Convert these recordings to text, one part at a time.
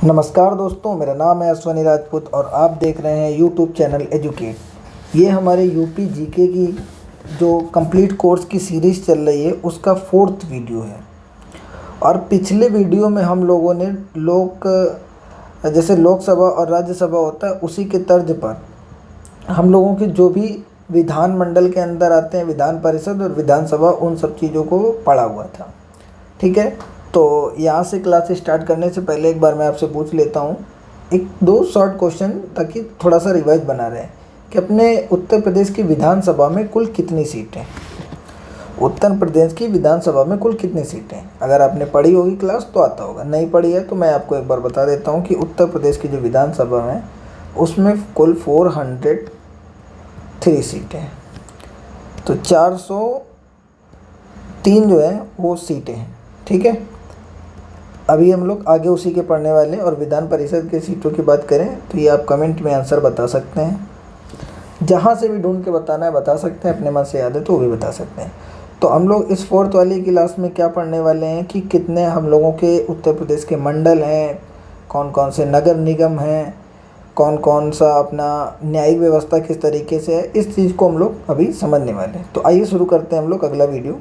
नमस्कार दोस्तों, मेरा नाम है अश्वनी राजपूत और आप देख रहे हैं यूट्यूब चैनल एजुकेट। ये हमारे यूपी जीके की जो कंप्लीट कोर्स की सीरीज़ चल रही है उसका 4th वीडियो है। और पिछले वीडियो में हम लोगों ने जैसे लोकसभा और राज्यसभा होता है उसी के तर्ज पर हम लोगों के जो भी विधानमंडल के अंदर आते हैं, विधान परिषद और विधानसभा, उन सब चीज़ों को पढ़ा हुआ था। ठीक है, तो यहाँ से क्लास स्टार्ट करने से पहले एक बार मैं आपसे पूछ लेता हूँ एक दो शॉर्ट क्वेश्चन, ताकि थोड़ा सा रिवाइज बना रहे कि अपने उत्तर प्रदेश की विधानसभा में कुल कितनी सीटें। उत्तर प्रदेश की विधानसभा में कुल कितनी सीटें, अगर आपने पढ़ी होगी क्लास तो आता होगा, नहीं पढ़ी है तो मैं आपको एक बार बता देता हूँ कि उत्तर प्रदेश की जो विधानसभा है उसमें कुल 403 सीटें हैं। तो 403 जो है वो सीटें हैं। ठीक है, अभी हम लोग आगे उसी के पढ़ने वाले हैं। और विधान परिषद की सीटों की बात करें तो ये आप कमेंट में आंसर बता सकते हैं, जहाँ से भी ढूंढ के बताना है बता सकते हैं, अपने मन से याद है तो वो भी बता सकते हैं। तो हम लोग इस 4th वाली क्लास में क्या पढ़ने वाले हैं कि कितने हम लोगों के उत्तर प्रदेश के मंडल हैं, कौन कौन से नगर निगम हैं, कौन कौन सा अपना न्यायिक व्यवस्था किस तरीके से है, इस चीज़ को हम लोग अभी समझने वाले हैं। तो आइए शुरू करते हैं हम लोग अगला वीडियो।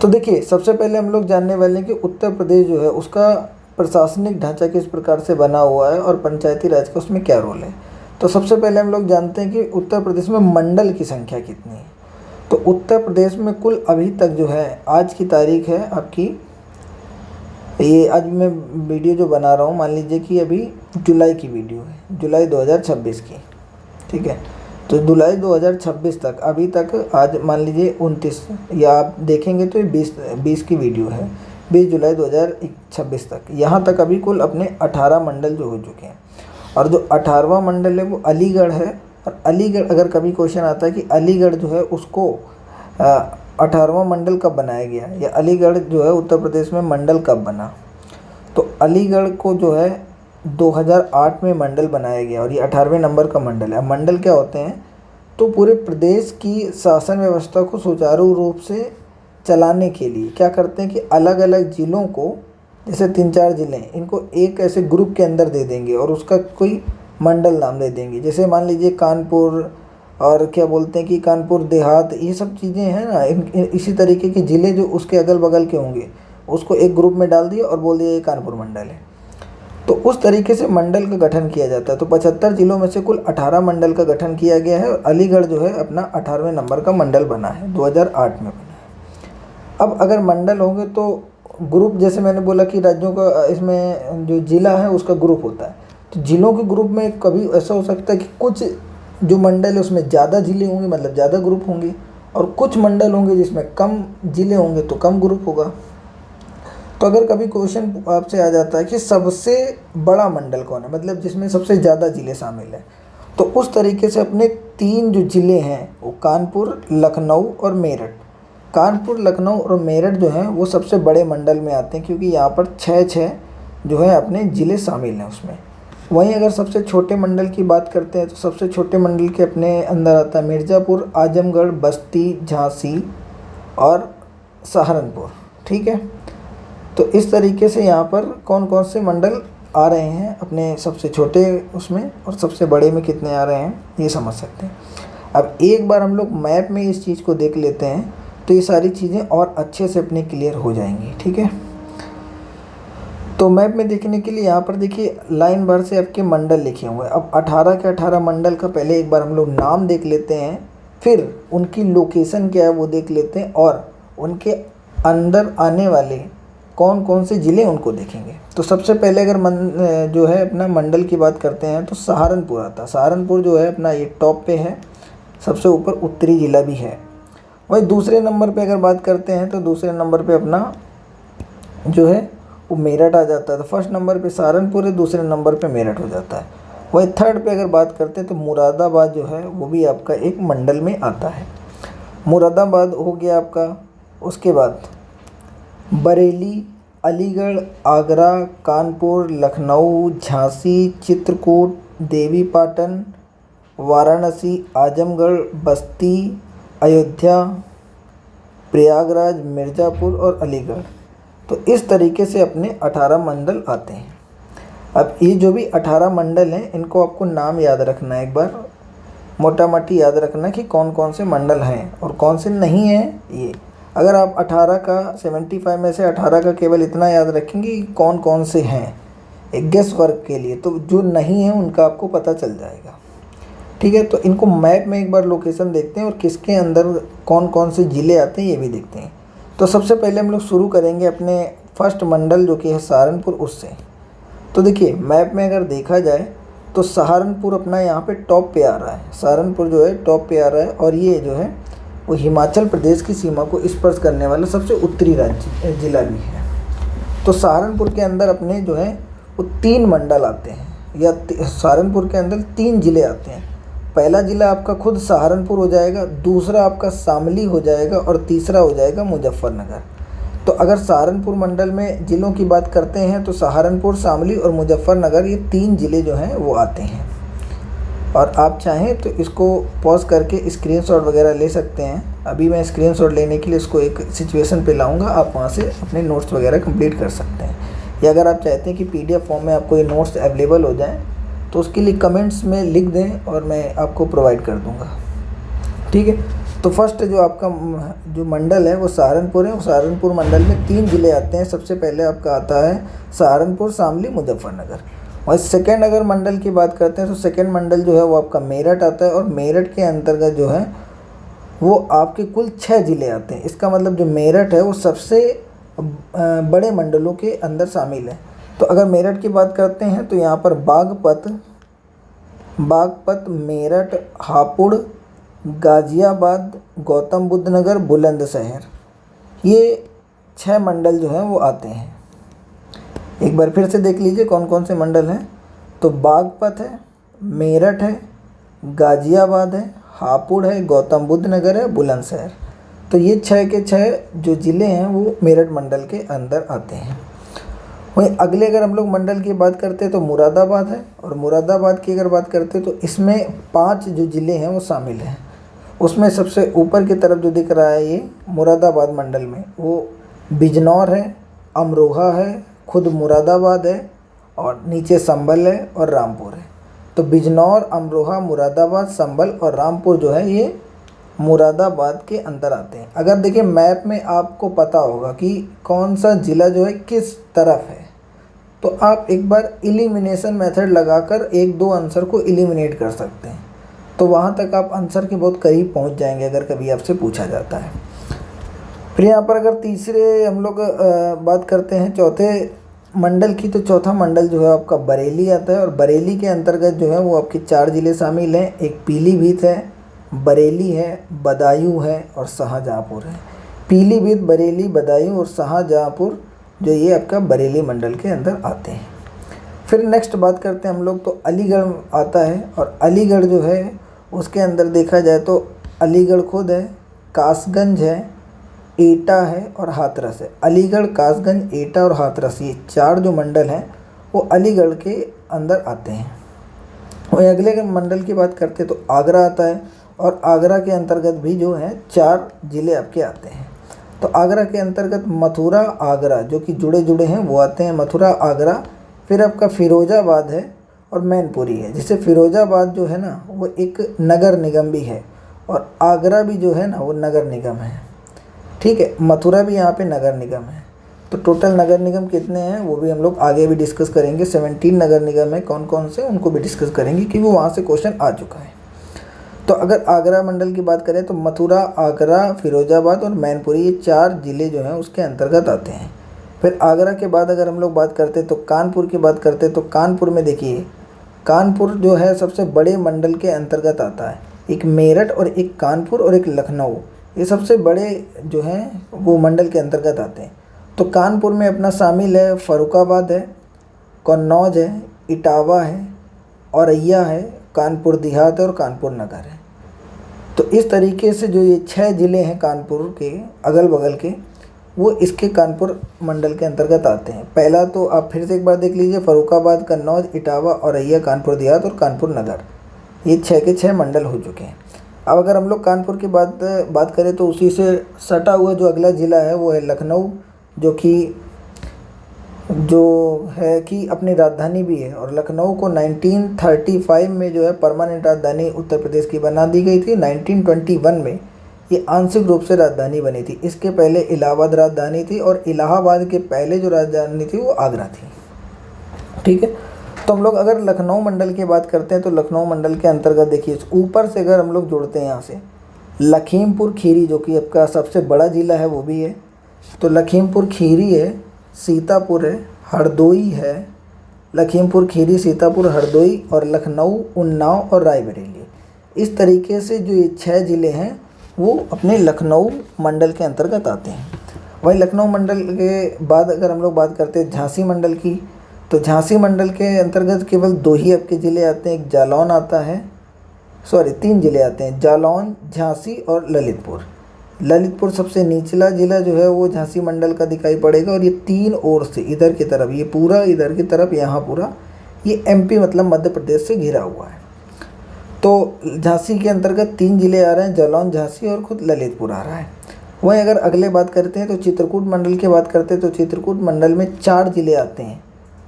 तो देखिए, सबसे पहले हम लोग जानने वाले हैं कि उत्तर प्रदेश जो है उसका प्रशासनिक ढांचा किस प्रकार से बना हुआ है और पंचायती राज का उसमें क्या रोल है। तो सबसे पहले हम लोग जानते हैं कि उत्तर प्रदेश में मंडल की संख्या कितनी है। तो उत्तर प्रदेश में कुल अभी तक जो है, आज की तारीख है आपकी, ये आज मैं वीडियो जो बना रहा हूँ मान लीजिए कि अभी जुलाई की वीडियो है, जुलाई 2026 की। ठीक है, तो जुलाई 2026 तक, अभी तक आज मान लीजिए 29, या आप देखेंगे तो ये 20 की वीडियो है, 20 जुलाई 2026 तक, यहाँ तक अभी कुल अपने 18 मंडल जो हो चुके हैं। और जो 18वां मंडल है वो अलीगढ़ है। और अलीगढ़, अगर कभी क्वेश्चन आता है कि अलीगढ़ जो है उसको 18वां मंडल कब बनाया गया, या अलीगढ़ जो है उत्तर प्रदेश में मंडल कब बना, तो अलीगढ़ को जो है 2008 में मंडल बनाया गया और ये 18वें नंबर का मंडल है। अब मंडल क्या होते हैं, तो पूरे प्रदेश की शासन व्यवस्था को सुचारू रूप से चलाने के लिए क्या करते हैं कि अलग अलग ज़िलों को, जैसे 3-4 ज़िले हैं, इनको एक ऐसे ग्रुप के अंदर दे देंगे और उसका कोई मंडल नाम दे देंगे। जैसे मान लीजिए कानपुर, और क्या बोलते हैं कि कानपुर देहात, ये सब चीज़ें हैं ना, इसी तरीके के ज़िले जो उसके अगल बगल के होंगे उसको एक ग्रुप में डाल दिया और बोल दिया ये कानपुर मंडल है। तो उस तरीके से मंडल का गठन किया जाता है। तो 75 जिलों में से कुल 18 मंडल का गठन किया गया है और अलीगढ़ जो है अपना 18वें नंबर का मंडल बना है, 2008 में बना है। अब अगर मंडल होंगे तो ग्रुप, जैसे मैंने बोला कि राज्यों का, इसमें जो ज़िला है उसका ग्रुप होता है, तो ज़िलों के ग्रुप में कभी ऐसा हो सकता है कि कुछ जो मंडल है उसमें ज़्यादा ज़िले होंगे, मतलब ज़्यादा ग्रुप होंगे, और कुछ मंडल होंगे जिसमें कम ज़िले होंगे तो कम ग्रुप होगा। तो अगर कभी क्वेश्चन आपसे आ जाता है कि सबसे बड़ा मंडल कौन है, मतलब जिसमें सबसे ज़्यादा ज़िले शामिल हैं, तो उस तरीके से अपने 3 जो ज़िले हैं वो कानपुर, लखनऊ और मेरठ। कानपुर, लखनऊ और मेरठ जो हैं वो सबसे बड़े मंडल में आते हैं, क्योंकि यहाँ पर 6 जो है अपने ज़िले शामिल हैं उसमें। वहीं अगर सबसे छोटे मंडल की बात करते हैं तो सबसे छोटे मंडल के अपने अंदर आता है मिर्ज़ापुर, आजमगढ़, बस्ती, झांसी और सहारनपुर। ठीक है, तो इस तरीके से यहाँ पर कौन कौन से मंडल आ रहे हैं अपने सबसे छोटे उसमें, और सबसे बड़े में कितने आ रहे हैं ये समझ सकते हैं। अब एक बार हम लोग मैप में इस चीज़ को देख लेते हैं तो ये सारी चीज़ें और अच्छे से अपने क्लियर हो जाएंगी। ठीक है, तो मैप में देखने के लिए यहाँ पर देखिए लाइन भर से आपके मंडल लिखे हुए हैं। अब 18 के 18 मंडल का पहले एक बार हम लोग नाम देख लेते हैं, फिर उनकी लोकेशन क्या है वो देख लेते हैं, और उनके अंदर आने वाले कौन कौन से ज़िले उनको देखेंगे। तो सबसे पहले अगर जो है अपना मंडल की बात करते हैं तो सहारनपुर आता है। सहारनपुर जो है अपना ये टॉप पे है, सबसे ऊपर उत्तरी ज़िला भी है। वही दूसरे नंबर पे अगर बात करते हैं तो दूसरे नंबर पे अपना जो है वो मेरठ आ जाता है। तो फर्स्ट नंबर पे सहारनपुर है, दूसरे नंबर पे मेरठ हो जाता है। वही थर्ड पे अगर बात करते हैं तो मुरादाबाद जो है वो भी आपका एक मंडल में आता है। मुरादाबाद हो गया आपका। उसके बाद बरेली, अलीगढ़, आगरा, कानपुर, लखनऊ, झांसी, चित्रकूट, देवीपाटन, वाराणसी, आजमगढ़, बस्ती, अयोध्या, प्रयागराज, मिर्ज़ापुर और अलीगढ़, तो इस तरीके से अपने 18 मंडल आते हैं। अब ये जो भी 18 मंडल हैं इनको आपको नाम याद रखना है, एक बार मोटा मोटी याद रखना कि कौन कौन से मंडल हैं और कौन से नहीं हैं। ये अगर आप 18 का 75 में से 18 का केवल इतना याद रखेंगे कि कौन कौन से हैं एक गेस वर्क के लिए, तो जो नहीं है उनका आपको पता चल जाएगा। ठीक है, तो इनको मैप में एक बार लोकेशन देखते हैं और किसके अंदर कौन कौन से ज़िले आते हैं ये भी देखते हैं। तो सबसे पहले हम लोग शुरू करेंगे अपने फर्स्ट मंडल जो कि है सहारनपुर, उससे। तो देखिए मैप में अगर देखा जाए तो सहारनपुर अपना यहाँ पे टॉप पे आ रहा है। सहारनपुर जो है टॉप पे आ रहा है और ये जो है वो हिमाचल प्रदेश की सीमा को स्पर्श करने वाला सबसे उत्तरी राज्य ज़िला भी है। तो सहारनपुर के अंदर अपने जो है वो 3 मंडल आते हैं, या सहारनपुर के अंदर 3 ज़िले आते हैं। पहला ज़िला आपका खुद सहारनपुर हो जाएगा, दूसरा आपका शामली हो जाएगा और तीसरा हो जाएगा मुजफ्फरनगर। तो अगर सहारनपुर मंडल में ज़िलों की बात करते हैं तो सहारनपुर, शामली और मुजफ्फरनगर ये 3 ज़िले जो हैं वो आते हैं। और आप चाहें तो इसको पॉज करके स्क्रीनशॉट वगैरह ले सकते हैं। अभी मैं स्क्रीनशॉट लेने के लिए इसको एक सिचुएशन पे लाऊंगा, आप वहाँ से अपने नोट्स वगैरह कंप्लीट कर सकते हैं। या अगर आप चाहते हैं कि PDF फॉर्म में आपको ये नोट्स अवेलेबल हो जाएँ तो उसके लिए कमेंट्स में लिख दें और मैं आपको प्रोवाइड कर दूँगा। ठीक है, तो फर्स्ट जो आपका जो मंडल है वो सहारनपुर है। सहारनपुर मंडल में 3 ज़िले आते हैं। सबसे पहले आपका आता है सहारनपुर, शामली, मुजफ्फरनगर। और सेकंड अगर मंडल की बात करते हैं तो सेकंड मंडल जो है वो आपका मेरठ आता है और मेरठ के अंतर्गत जो है वो आपके कुल 6 ज़िले आते हैं। इसका मतलब जो मेरठ है वो सबसे बड़े मंडलों के अंदर शामिल है। तो अगर मेरठ की बात करते हैं तो यहाँ पर बागपत, मेरठ, हापुड़, गाज़ियाबाद, गौतम बुद्ध नगर, बुलंदशहर, ये 6 मंडल जो हैं वो आते हैं। एक बार फिर से देख लीजिए कौन कौन से मंडल हैं। तो बागपत है, मेरठ है, गाज़ियाबाद है, हापुड़ है, गौतम बुद्ध नगर है, बुलंदशहर। तो ये 6 के 6 जो ज़िले हैं वो मेरठ मंडल के अंदर आते हैं। वहीं अगले अगर हम लोग मंडल की बात करते हैं तो मुरादाबाद है। और मुरादाबाद की अगर बात करते हैं तो इसमें 5 जो ज़िले हैं वो शामिल हैं। उसमें सबसे ऊपर की तरफ जो दिख रहा है ये मुरादाबाद मंडल में वो बिजनौर है, अमरोहा है, खुद मुरादाबाद है और नीचे संभल है और रामपुर है। तो बिजनौर, अमरोहा, मुरादाबाद, संभल और रामपुर जो है ये मुरादाबाद के अंदर आते हैं। अगर देखिए मैप में आपको पता होगा कि कौन सा ज़िला जो है किस तरफ है तो आप एक बार एलिमिनेशन मेथड लगाकर 1-2 आंसर को एलिमिनेट कर सकते हैं। तो वहाँ तक आप आंसर के बहुत करीब पहुँच जाएंगे अगर कभी आपसे पूछा जाता है। फिर यहाँ पर अगर तीसरे हम लोग बात करते हैं चौथे मंडल की, तो चौथा मंडल जो है आपका बरेली आता है। और बरेली के अंतर्गत जो है वो आपके 4 ज़िले शामिल हैं। एक पीलीभीत है, बरेली है, बदायूं है और शाहजहाँपुर है। पीलीभीत, बरेली, बदायूं और शाहजहाँपुर जो ये आपका बरेली मंडल के अंदर आते हैं। फिर नेक्स्ट बात करते हैं हम लोग तो अलीगढ़ आता है। और अलीगढ़ जो है उसके अंदर देखा जाए तो अलीगढ़ खुद है, कासगंज है, एटा है और हाथरस है। अलीगढ़, कासगंज, एटा और हाथरस ये 4 जो मंडल हैं वो अलीगढ़ के अंदर आते हैं। और अगले मंडल की बात करते हैं तो आगरा आता है। और आगरा के अंतर्गत भी जो है 4 ज़िले आपके आते हैं। तो आगरा के अंतर्गत मथुरा, आगरा जो कि जुड़े हैं वो आते हैं, मथुरा, आगरा। फिर आपका फिरोजाबाद है और मैनपुरी है। जैसे फिरोजाबाद जो है ना वो एक नगर निगम भी है और आगरा भी जो है ना वो नगर निगम है। ठीक है, मथुरा भी यहाँ पे नगर निगम है। तो टोटल नगर निगम कितने हैं वो भी हम लोग आगे भी डिस्कस करेंगे। 17 नगर निगम है, कौन कौन से उनको भी डिस्कस करेंगे क्योंकि वहाँ से क्वेश्चन आ चुका है। तो अगर आगरा मंडल की बात करें तो मथुरा, आगरा, फिरोजाबाद और मैनपुरी ये 4 ज़िले जो हैं उसके अंतर्गत आते हैं। फिर आगरा के बाद अगर हम लोग बात करते हैं तो कानपुर की बात करते हैं तो कानपुर में देखिए कानपुर जो है सबसे बड़े मंडल के अंतर्गत आता है। एक मेरठ और एक कानपुर और एक लखनऊ, ये सबसे बड़े जो हैं वो मंडल के अंतर्गत आते हैं। तो कानपुर में अपना शामिल है फर्रुखाबाद है, कन्नौज है, इटावा है, औरैया है, कानपुर देहात है और कानपुर नगर है। तो इस तरीके से जो ये 6 ज़िले हैं कानपुर के अगल बगल के वो इसके कानपुर मंडल के अंतर्गत आते हैं। पहला तो आप फिर से एक बार देख लीजिए, फर्रुखाबाद, कन्नौज, इटावा, औरैया, कानपुर देहात और कानपुर नगर, ये 6 के 6 मंडल हो चुके हैं। अब अगर हम लोग कानपुर की बात करें तो उसी से सटा हुआ जो अगला ज़िला है वो है लखनऊ, जो कि जो है कि अपनी राजधानी भी है, और लखनऊ को 1935 में जो है परमानेंट राजधानी उत्तर प्रदेश की बना दी गई थी। 1921 में ये आंशिक रूप से राजधानी बनी थी। इसके पहले इलाहाबाद राजधानी थी, और इलाहाबाद के पहले जो राजधानी थी वो आगरा थी। ठीक है, तो हम लोग अगर लखनऊ मंडल की बात करते हैं तो लखनऊ मंडल के अंतर्गत देखिए ऊपर से अगर हम लोग जोड़ते हैं यहाँ से लखीमपुर खीरी, जो कि आपका सबसे बड़ा ज़िला है वो भी है, तो लखीमपुर खीरी है, सीतापुर है, हरदोई है, लखीमपुर खीरी, सीतापुर, हरदोई और लखनऊ, उन्नाव और रायबरेली। इस तरीके से जो ये 6 ज़िले हैं वो अपने लखनऊ मंडल के अंतर्गत आते हैं। वहीं लखनऊ मंडल के बाद अगर हम लोग बात करते हैं झांसी मंडल की, तो झांसी मंडल के अंतर्गत केवल 2 ही आपके ज़िले आते हैं। एक जालौन आता है, 3 ज़िले आते हैं, जालौन, झांसी और ललितपुर। ललितपुर सबसे निचला ज़िला जो है वो झांसी मंडल का दिखाई पड़ेगा, और ये 3 ओर से इधर की तरफ, ये पूरा इधर की तरफ, यहाँ पूरा ये एमपी मतलब मध्य प्रदेश से घिरा हुआ है। तो झांसी के अंतर्गत 3 ज़िले आ रहे हैं, जालौन, झांसी और खुद ललितपुर आ रहा है। वहीं अगर अगले बात करते हैं तो चित्रकूट मंडल की बात करते हैं तो चित्रकूट मंडल में 4 ज़िले आते हैं।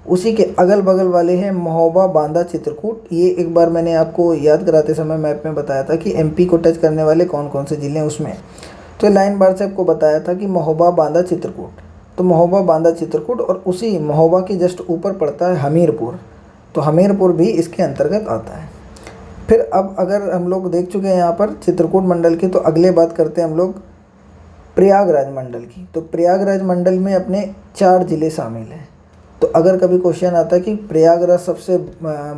उसी के अगल बगल वाले हैं महोबा, बांदा, चित्रकूट। ये एक बार मैंने आपको याद कराते समय मैप में बताया था कि एमपी को टच करने वाले कौन कौन से ज़िले हैं उसमें, तो लाइन बार से आपको बताया था कि महोबा, बांदा, चित्रकूट। तो महोबा, बांदा, चित्रकूट, और उसी महोबा के जस्ट ऊपर पड़ता है हमीरपुर, तो हमीरपुर भी इसके अंतर्गत आता है। फिर अब अगर हम लोग देख चुके हैं यहाँ पर चित्रकूट मंडल की, तो अगले बात करते हैं हम लोग प्रयागराज मंडल की। तो प्रयागराज मंडल में अपने 4 ज़िले शामिल हैं। तो अगर कभी क्वेश्चन आता है कि प्रयागराज सबसे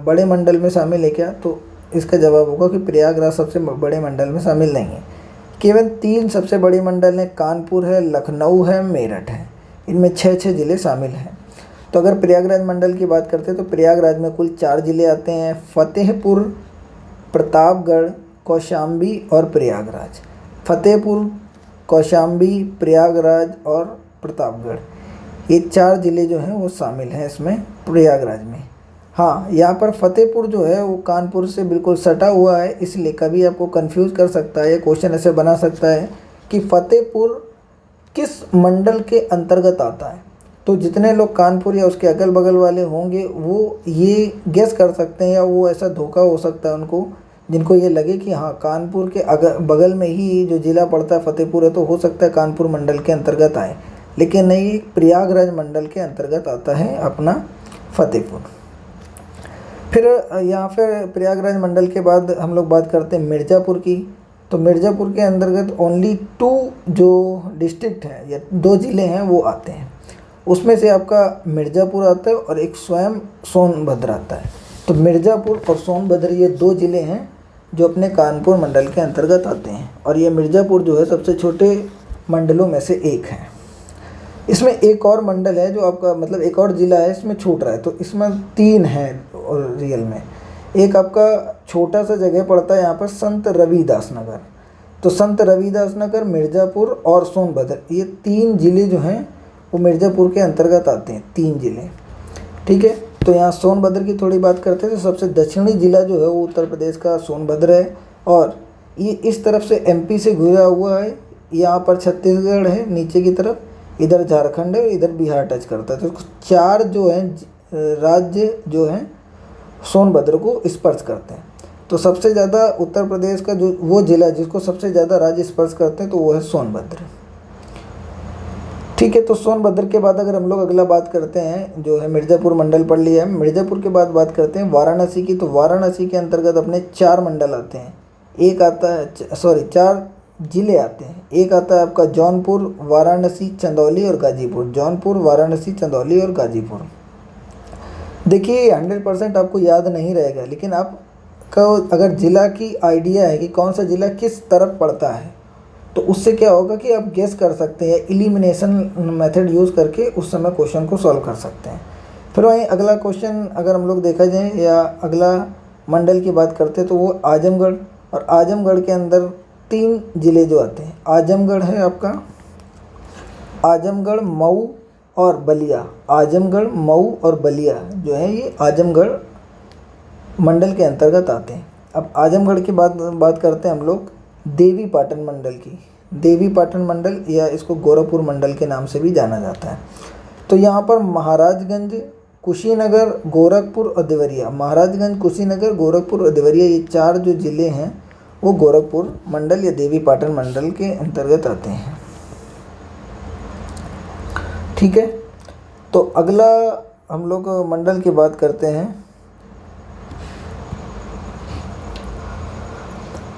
बड़े मंडल में शामिल है क्या, तो इसका जवाब होगा कि प्रयागराज सबसे बड़े मंडल में शामिल नहीं है। केवल 3 सबसे बड़े मंडल हैं, कानपुर है, लखनऊ है, मेरठ है। इनमें 6 ज़िले शामिल हैं। तो अगर प्रयागराज मंडल की बात करते हैं तो प्रयागराज में कुल 4 ज़िले आते हैं, फतेहपुर, प्रतापगढ़, कौशाम्बी और प्रयागराज। फतेहपुर, कौशाम्बी, प्रयागराज और प्रतापगढ़, ये 4 ज़िले जो हैं वो शामिल हैं इसमें प्रयागराज में। हाँ, यहाँ पर फतेहपुर जो है वो कानपुर से बिल्कुल सटा हुआ है, इसलिए कभी आपको कंफ्यूज कर सकता है, क्वेश्चन ऐसे बना सकता है कि फतेहपुर किस मंडल के अंतर्गत आता है। तो जितने लोग कानपुर या उसके अगल बगल वाले होंगे वो ये गेस कर सकते हैं, या वो ऐसा धोखा हो सकता है उनको, जिनको ये लगे कि हाँ कानपुर के बगल में ही जो ज़िला पड़ता है फतेहपुर है, तो हो सकता है कानपुर मंडल के अंतर्गत आए, लेकिन नहीं, प्रयागराज मंडल के अंतर्गत आता है अपना फतेहपुर। फिर यहाँ पर प्रयागराज मंडल के बाद हम लोग बात करते हैं मिर्ज़ापुर की। तो मिर्ज़ापुर के अंतर्गत ओनली 2 जो डिस्ट्रिक्ट हैं या 2 ज़िले हैं वो आते हैं। उसमें से आपका मिर्ज़ापुर आता है और एक स्वयं सोनभद्र आता है। तो मिर्ज़ापुर और सोनभद्र ये 2 ज़िले हैं जो अपने कानपुर मंडल के अंतर्गत आते हैं, और ये मिर्ज़ापुर जो है सबसे छोटे मंडलों में से एक है। इसमें एक और मंडल है जो आपका मतलब एक और ज़िला है इसमें छूट रहा है, तो इसमें 3 हैं रियल में। एक आपका छोटा सा जगह पड़ता है यहाँ पर संत रविदास नगर। तो संत रविदास नगर, मिर्ज़ापुर और सोनभद्र, ये 3 ज़िले जो हैं वो मिर्ज़ापुर के अंतर्गत आते हैं, 3 ज़िले। ठीक है, तो यहाँ सोनभद्र की थोड़ी बात करते हैं। तो सबसे दक्षिणी ज़िला जो है वो उत्तर प्रदेश का सोनभद्र है, और ये इस तरफ से एमपी से घिरा हुआ है। यहाँ पर छत्तीसगढ़ है नीचे की तरफ, इधर झारखंड है और इधर बिहार टच करता है। तो 4 जो हैं राज्य जो हैं सोनभद्र को स्पर्श करते हैं। तो सबसे ज़्यादा उत्तर प्रदेश का जो वो ज़िला जिसको सबसे ज़्यादा राज्य स्पर्श करते हैं तो वो है सोनभद्र। ठीक है, तो सोनभद्र के बाद अगर हम लोग अगला बात करते हैं जो है मिर्ज़ापुर मंडल पढ़ लिया है। मिर्ज़ापुर के बाद बात करते हैं वाराणसी की। तो वाराणसी के अंतर्गत अपने 4 मंडल आते हैं। एक आता है 4 ज़िले आते हैं। एक आता है आपका जौनपुर, वाराणसी, चंदौली और गाजीपुर। जौनपुर, वाराणसी, चंदौली और गाजीपुर। देखिए 100% आपको याद नहीं रहेगा, लेकिन आपका अगर ज़िला की आइडिया है कि कौन सा ज़िला किस तरफ पड़ता है, तो उससे क्या होगा कि आप गेस कर सकते हैं, एलिमिनेशन मेथड यूज़ करके उस समय क्वेश्चन को सॉल्व कर सकते हैं। फिर वहीं अगला क्वेश्चन अगर हम लोग देखा जाए या अगला मंडल की बात करते हैं तो वो आजमगढ़। और आजमगढ़ के अंदर 3 ज़िले जो आते हैं। आजमगढ़ है आपका, आजमगढ़, मऊ और बलिया। आजमगढ़, मऊ और बलिया जो है ये आजमगढ़ मंडल के अंतर्गत आते हैं। अब आजमगढ़ की बात करते हैं हम लोग देवी पाटन मंडल की। देवी पाटन मंडल या इसको गोरखपुर मंडल के नाम से भी जाना जाता है। तो यहाँ पर महाराजगंज, कुशीनगर, गोरखपुर और देवरिया, महाराजगंज, कुशीनगर, गोरखपुर और देवरिया, ये 4 जो ज़िले हैं वो गोरखपुर मंडल या देवी पाटन मंडल के अंतर्गत आते हैं। ठीक है, तो अगला हम लोग मंडल की बात करते हैं।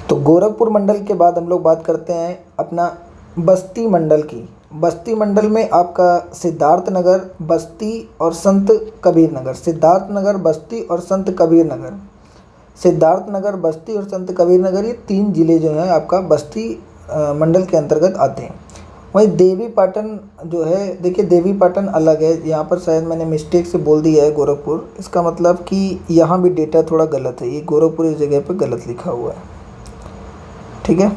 तो गोरखपुर मंडल के बाद हम लोग बात करते हैं अपना बस्ती मंडल की। बस्ती मंडल में आपका सिद्धार्थनगर, बस्ती और संत कबीर नगर, सिद्धार्थनगर, बस्ती और संत कबीर नगर, सिद्धार्थनगर, बस्ती और संत कबीर नगर, ये 3 ज़िले जो हैं आपका बस्ती मंडल के अंतर्गत आते हैं। वहीं देवी पाटन जो है, देखिए देवी पाटन अलग है, यहाँ पर शायद मैंने मिस्टेक से बोल दिया है गोरखपुर, इसका मतलब कि यहाँ भी डेटा थोड़ा गलत है, ये गोरखपुर इस जगह पर गलत लिखा हुआ है। ठीक है,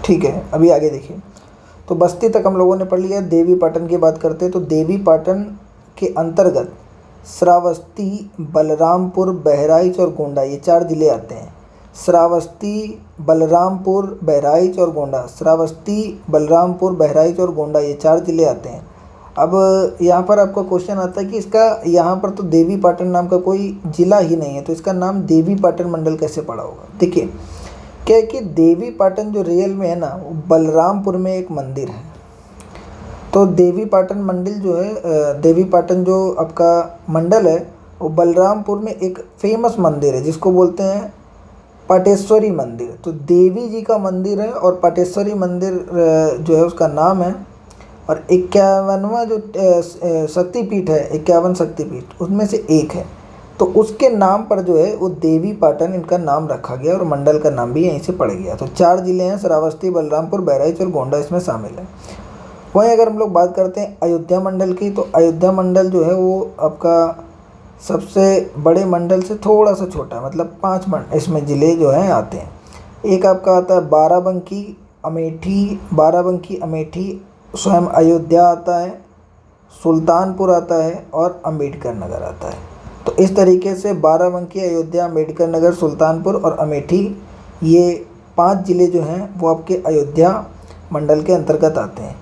ठीक है, अभी आगे देखिए। तो बस्ती तक हम लोगों ने पढ़ लिया। देवी पाटन की बात करते हैं तो देवी पाटन के अंतर्गत श्रावस्ती, बलरामपुर, बहराइच और गोंडा, ये 4 ज़िले आते हैं। श्रावस्ती, बलरामपुर, बहराइच और गोंडा, श्रावस्ती, बलरामपुर, बहराइच और गोंडा, ये 4 ज़िले आते हैं। अब यहाँ पर आपका क्वेश्चन आता है कि इसका, यहाँ पर तो देवी पाटन नाम का कोई ज़िला ही नहीं है, तो इसका नाम देवी पाटन मंडल कैसे पड़ा होगा। देखिए क्या है कि देवी पाटन जो रियल में है ना, वो बलरामपुर में एक मंदिर है। तो देवी पाटन मंडल जो है, देवी पाटन जो आपका मंडल है वो बलरामपुर में एक फेमस मंदिर है जिसको बोलते हैं पाटेश्वरी मंदिर। तो देवी जी का मंदिर है और पाटेश्वरी मंदिर जो है उसका नाम है। और 51वां जो शक्तिपीठ है, 51 शक्तिपीठ उसमें से एक है, तो उसके नाम पर जो है वो देवी पाटन इनका नाम रखा गया और मंडल का नाम भी यहीं से पड़ गया। तो 4 ज़िले हैं, श्रावस्ती, बलरामपुर, बहराइच और गोंडा इसमें शामिल है। वहीं अगर हम लोग बात करते हैं अयोध्या मंडल की, तो अयोध्या मंडल जो है वो आपका सबसे बड़े मंडल से थोड़ा सा छोटा है, मतलब 5 इसमें ज़िले जो हैं आते हैं। एक आपका आता है बाराबंकी, अमेठी, बाराबंकी, अमेठी, स्वयं अयोध्या आता है, सुल्तानपुर आता है और अम्बेडकर नगर आता है। तो इस तरीके से बाराबंकी, अयोध्या, अम्बेडकर नगर, सुल्तानपुर और अमेठी, ये 5 ज़िले जो हैं वो आपके अयोध्या मंडल के अंतर्गत आते हैं।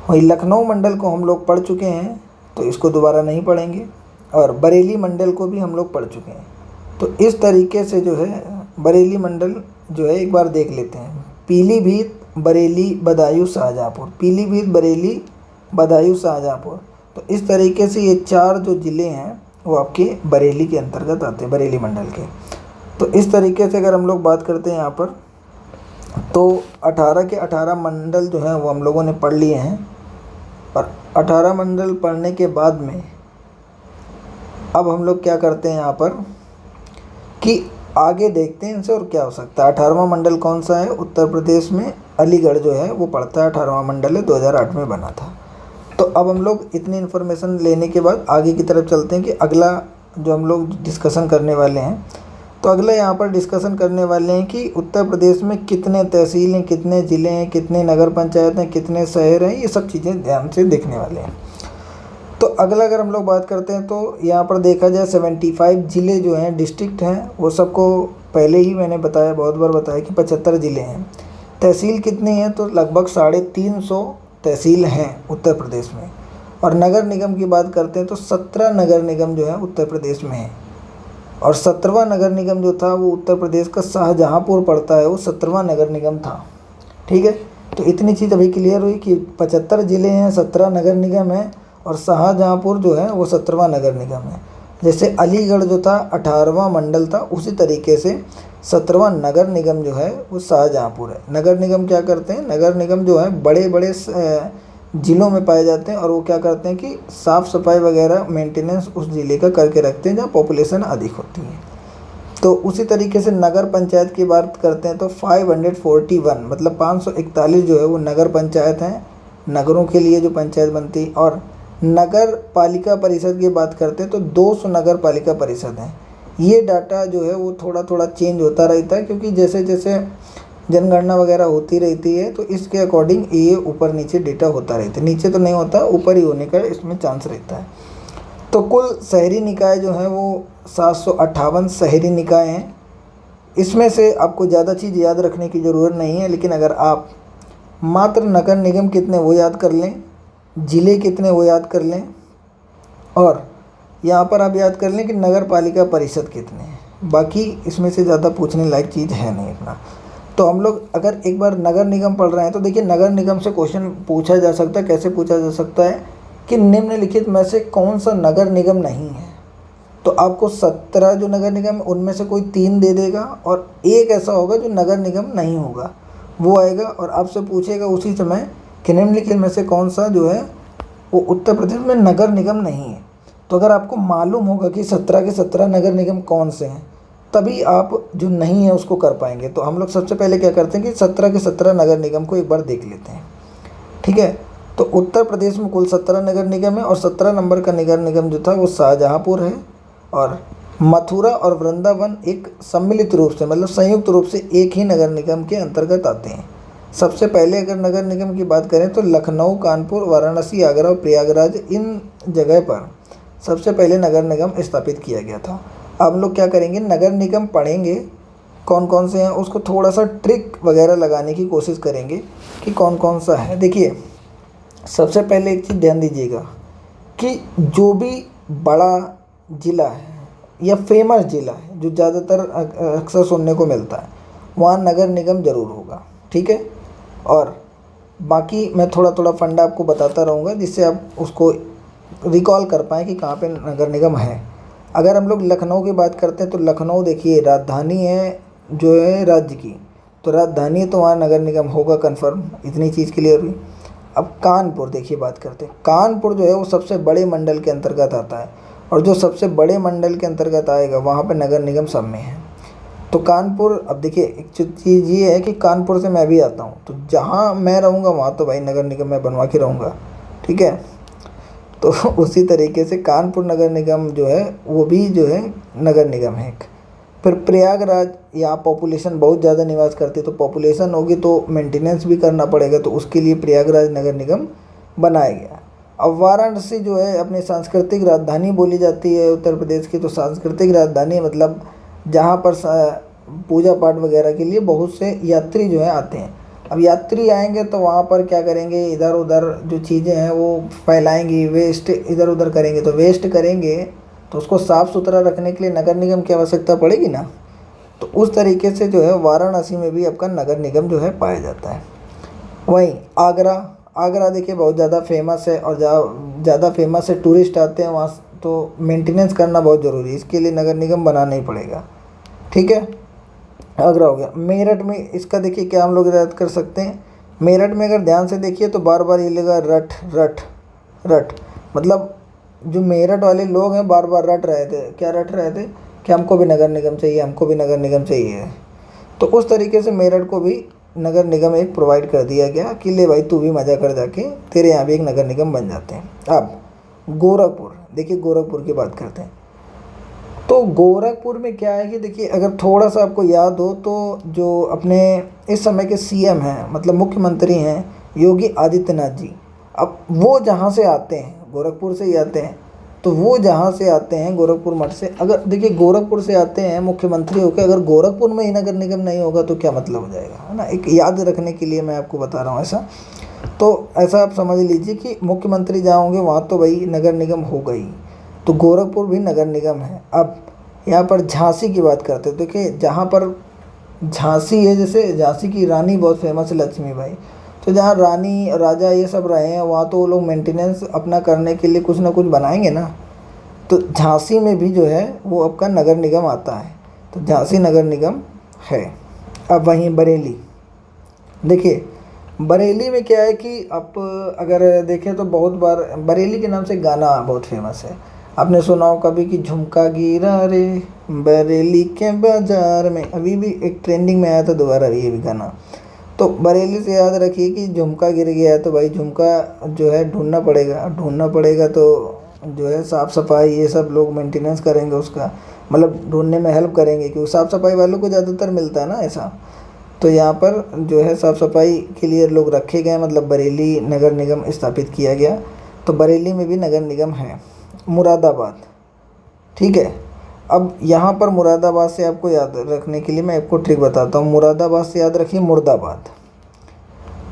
वहीं लखनऊ मंडल को हम लोग पढ़ चुके हैं तो इसको दोबारा नहीं पढ़ेंगे, और बरेली मंडल को भी हम लोग पढ़ चुके हैं। तो इस तरीके से जो है बरेली मंडल जो है एक बार देख लेते हैं। पीलीभीत, बरेली, बदायूं, शाहजहाँपुर, पीलीभीत, बरेली, बदायूं, शाहजहाँपुर। तो इस तरीके से ये 4 जो ज़िले हैं वो आपके बरेली के अंतर्गत आते हैं, बरेली मंडल के। तो इस तरीके से अगर हम लोग बात करते हैं यहाँ पर, तो 18 के 18 मंडल जो हैं वो हम लोगों ने पढ़ लिए हैं। और 18 मंडल पढ़ने के बाद में अब हम लोग क्या करते हैं यहाँ पर कि आगे देखते हैं इनसे और क्या हो सकता है। 18वां मंडल कौन सा है, उत्तर प्रदेश में अलीगढ़ जो है वो पड़ता है, 18वां मंडल है, 2008 में बना था। तो अब हम लोग इतनी इन्फॉर्मेशन लेने के बाद आगे की तरफ चलते हैं कि अगला जो हम लोग डिस्कशन करने वाले हैं। तो अगला यहाँ पर डिस्कशन करने वाले हैं कि उत्तर प्रदेश में कितने तहसील हैं, कितने ज़िले हैं, कितने नगर पंचायत हैं, कितने शहर हैं, ये सब चीज़ें ध्यान से देखने वाले हैं। तो अगला अगर हम लोग बात करते हैं तो यहाँ पर देखा जाए 75 ज़िले जो हैं, डिस्ट्रिक्ट हैं, वो सबको पहले ही मैंने बताया, बहुत बार बताया कि 75 ज़िले हैं। तहसील कितनी हैं, तो लगभग 350 तहसील हैं उत्तर प्रदेश में। और नगर निगम की बात करते हैं तो 17 नगर निगम जो है उत्तर प्रदेश में है। और 17वां नगर निगम जो था वो उत्तर प्रदेश का शाहजहाँपुर पड़ता है, वो 17वां नगर निगम था। ठीक है, तो इतनी चीज़ अभी क्लियर हुई कि 75 ज़िले हैं, 17 नगर निगम है और शाहजहाँपुर जो है वो 17वां नगर निगम है। जैसे अलीगढ़ जो था 18वां मंडल था, उसी तरीके से 17वां नगर निगम जो है वो शाहजहाँपुर है। नगर निगम क्या करते हैं, नगर निगम जो है बड़े बड़े ज़िलों में पाए जाते हैं और वो क्या करते हैं कि साफ़ सफाई वगैरह मेंटेनेंस उस ज़िले का करके रखते हैं जहाँ पॉपुलेशन अधिक होती है। तो उसी तरीके से नगर पंचायत की बात करते हैं तो 541 मतलब 541 जो है वो नगर पंचायत हैं, नगरों के लिए जो पंचायत बनती है। और नगर पालिका परिषद की बात करते हैं तो 200 नगर पालिका परिषद हैं। ये डाटा जो है वो थोड़ा थोड़ा चेंज होता रहता है, क्योंकि जैसे जैसे जनगणना वगैरह होती रहती है तो इसके अकॉर्डिंग ये ऊपर नीचे डेटा होता रहता है। नीचे तो नहीं होता, ऊपर ही होने का इसमें चांस रहता है। तो कुल शहरी निकाय जो हैं वो 758 शहरी निकाय हैं। इसमें से आपको ज़्यादा चीज़ याद रखने की ज़रूरत नहीं है, लेकिन अगर आप मात्र नगर निगम कितने वो याद कर लें, ज़िले कितने वो याद कर लें, और यहाँ पर आप याद कर लें कि नगर पालिका परिषद कितने हैं, बाकी इसमें से ज़्यादा पूछने लायक चीज़ है नहीं इतना। तो हम लोग अगर एक बार नगर निगम पढ़ रहे हैं तो देखिए नगर निगम से क्वेश्चन पूछा जा सकता है। कैसे पूछा जा सकता है कि निम्नलिखित में से कौन सा नगर निगम नहीं है। तो आपको 17 जो नगर निगम उनमें से कोई 3 दे देगा और एक ऐसा होगा जो नगर निगम नहीं होगा, वो आएगा और आपसे पूछेगा उसी समय कि निम्नलिखित में से कौन सा जो है वो उत्तर प्रदेश में नगर निगम नहीं है। तो अगर आपको मालूम होगा कि 17 के 17 नगर निगम कौन से हैं, तभी आप जो नहीं है उसको कर पाएंगे। तो हम लोग सबसे पहले क्या करते हैं कि 17 के 17 नगर निगम को एक बार देख लेते हैं, ठीक है। तो उत्तर प्रदेश में कुल 17 नगर निगम है और 17 नंबर का नगर निगम जो था वो शाहजहाँपुर है, और मथुरा और वृंदावन एक सम्मिलित रूप से मतलब संयुक्त रूप से एक ही नगर निगम के अंतर्गत आते हैं। सबसे पहले अगर नगर निगम की बात करें तो लखनऊ, कानपुर, वाराणसी, आगरा और प्रयागराज, इन जगह पर सबसे पहले नगर निगम स्थापित किया गया था। अब हम लोग क्या करेंगे, नगर निगम पढ़ेंगे कौन कौन से हैं, उसको थोड़ा सा ट्रिक वगैरह लगाने की कोशिश करेंगे कि कौन कौन सा है। देखिए सबसे पहले एक चीज़ ध्यान दीजिएगा कि जो भी बड़ा ज़िला है या फेमस ज़िला है जो ज़्यादातर अक्सर सुनने को मिलता है, वहाँ नगर निगम ज़रूर होगा, ठीक है। और बाकी मैं थोड़ा थोड़ा फंडा आपको बताता रहूँगा जिससे आप उसको रिकॉल कर पाएँ कि कहाँ पे नगर निगम है। अगर हम लोग लखनऊ की बात करते हैं तो लखनऊ देखिए राजधानी है जो है राज्य की, तो राजधानी है तो वहाँ नगर निगम होगा कन्फर्म, इतनी चीज़ क्लियर हुई। अब कानपुर देखिए बात करते हैं, कानपुर जो है वो सबसे बड़े मंडल के अंतर्गत आता है और जो सबसे बड़े मंडल के अंतर्गत आएगा वहाँ पर नगर निगम सब में है। तो कानपुर, अब देखिए एक चीज़ ये है कि कानपुर से मैं भी आता हूँ, तो जहाँ मैं रहूँगा वहाँ तो भाई नगर निगम मैं बनवा के रहूँगा, ठीक है। तो उसी तरीके से कानपुर नगर निगम जो है वो भी जो है नगर निगम है एक। फिर प्रयागराज, यहाँ पॉपुलेशन बहुत ज़्यादा निवास करती है, तो पॉपुलेशन होगी तो मेंटेनेंस भी करना पड़ेगा, तो उसके लिए प्रयागराज नगर निगम बनाया गया। अब वाराणसी जो है अपनी सांस्कृतिक राजधानी बोली जाती है उत्तर प्रदेश की, तो सांस्कृतिक राजधानी मतलब जहाँ पर पूजा पाठ वगैरह के लिए बहुत से यात्री जो है आते हैं। अब यात्री आएंगे तो वहाँ पर क्या करेंगे, इधर उधर जो चीज़ें हैं वो फैलाएंगी, वेस्ट इधर उधर करेंगे, तो वेस्ट करेंगे तो उसको साफ़ सुथरा रखने के लिए नगर निगम की आवश्यकता पड़ेगी ना। तो उस तरीके से जो है वाराणसी में भी आपका नगर निगम जो है पाया जाता है। वहीं आगरा, आगरा देखिए बहुत ज़्यादा फेमस है और ज़्यादा फेमस है, टूरिस्ट आते हैं वहाँ, तो मेंटेनेंस करना बहुत ज़रूरी है, इसके लिए नगर निगम बनाना ही पड़ेगा, ठीक है। आगरा हो गया। मेरठ में इसका देखिए क्या हम लोग याद कर सकते हैं, मेरठ में अगर ध्यान से देखिए तो बार बार ये लगा रट रट रट, मतलब जो मेरठ वाले लोग हैं बार बार रट रहे थे, क्या रट रहे थे कि हमको भी नगर निगम चाहिए, हमको भी नगर निगम चाहिए। तो उस तरीके से मेरठ को भी नगर निगम एक प्रोवाइड कर दिया गया कि ले भाई तू भी मज़ा कर जाके, तेरे यहाँ भी एक नगर निगम बन जाते हैं। अब गोरखपुर, देखिए गोरखपुर की बात करते हैं। तो गोरखपुर में क्या है कि देखिए अगर थोड़ा सा आपको याद हो तो जो अपने इस समय के सीएम हैं मतलब मुख्यमंत्री हैं योगी आदित्यनाथ जी, अब वो जहाँ से आते हैं गोरखपुर से ही आते हैं, तो वो जहाँ से आते हैं गोरखपुर मठ से, अगर देखिए गोरखपुर से आते हैं मुख्यमंत्री होकर, अगर गोरखपुर में ही नगर निगम नहीं होगा तो क्या मतलब हो जाएगा, है ना। एक याद रखने के लिए मैं आपको बता रहा हूँ ऐसा। तो ऐसा आप समझ लीजिए कि मुख्यमंत्री जहाँ होंगे वहाँ तो भाई नगर निगम होगा ही, तो गोरखपुर भी नगर निगम है। अब यहाँ पर झांसी की बात करते हैं, देखिए जहाँ पर झांसी है, जैसे झांसी की रानी बहुत फेमस है लक्ष्मीबाई, तो जहाँ रानी राजा ये सब रहे हैं वहाँ तो वो लोग मेंटेनेंस अपना करने के लिए कुछ ना कुछ बनाएंगे ना। तो झांसी में भी जो है वो आपका नगर निगम आता है, तो झांसी नगर निगम है। अब वहीं बरेली, देखिए बरेली में क्या है कि आप अगर देखें तो बहुत बार बरेली के नाम से गाना बहुत फेमस है, आपने सुना हो कभी कि झुमका गिरा रे बरेली के बाजार में, अभी भी एक ट्रेंडिंग में आया था दोबारा ये भी गाना। तो बरेली से याद रखिए कि झुमका गिर गया है तो भाई झुमका जो है ढूंढना पड़ेगा, तो जो है साफ़ सफाई ये सब लोग मेंटेनेंस करेंगे उसका, मतलब ढूंढने में हेल्प करेंगे क्योंकि साफ़ सफाई वालों को ज़्यादातर मिलता है ना ऐसा। तो यहाँ पर जो है साफ़ सफाई के लिए लोग रखे गए, मतलब बरेली नगर निगम स्थापित किया गया, तो बरेली में भी नगर निगम है। मुरादाबाद, ठीक है। अब यहाँ पर मुरादाबाद से आपको याद रखने के लिए मैं आपको ट्रिक बताता हूँ। मुरादाबाद से याद रखिए मुर्दाबाद।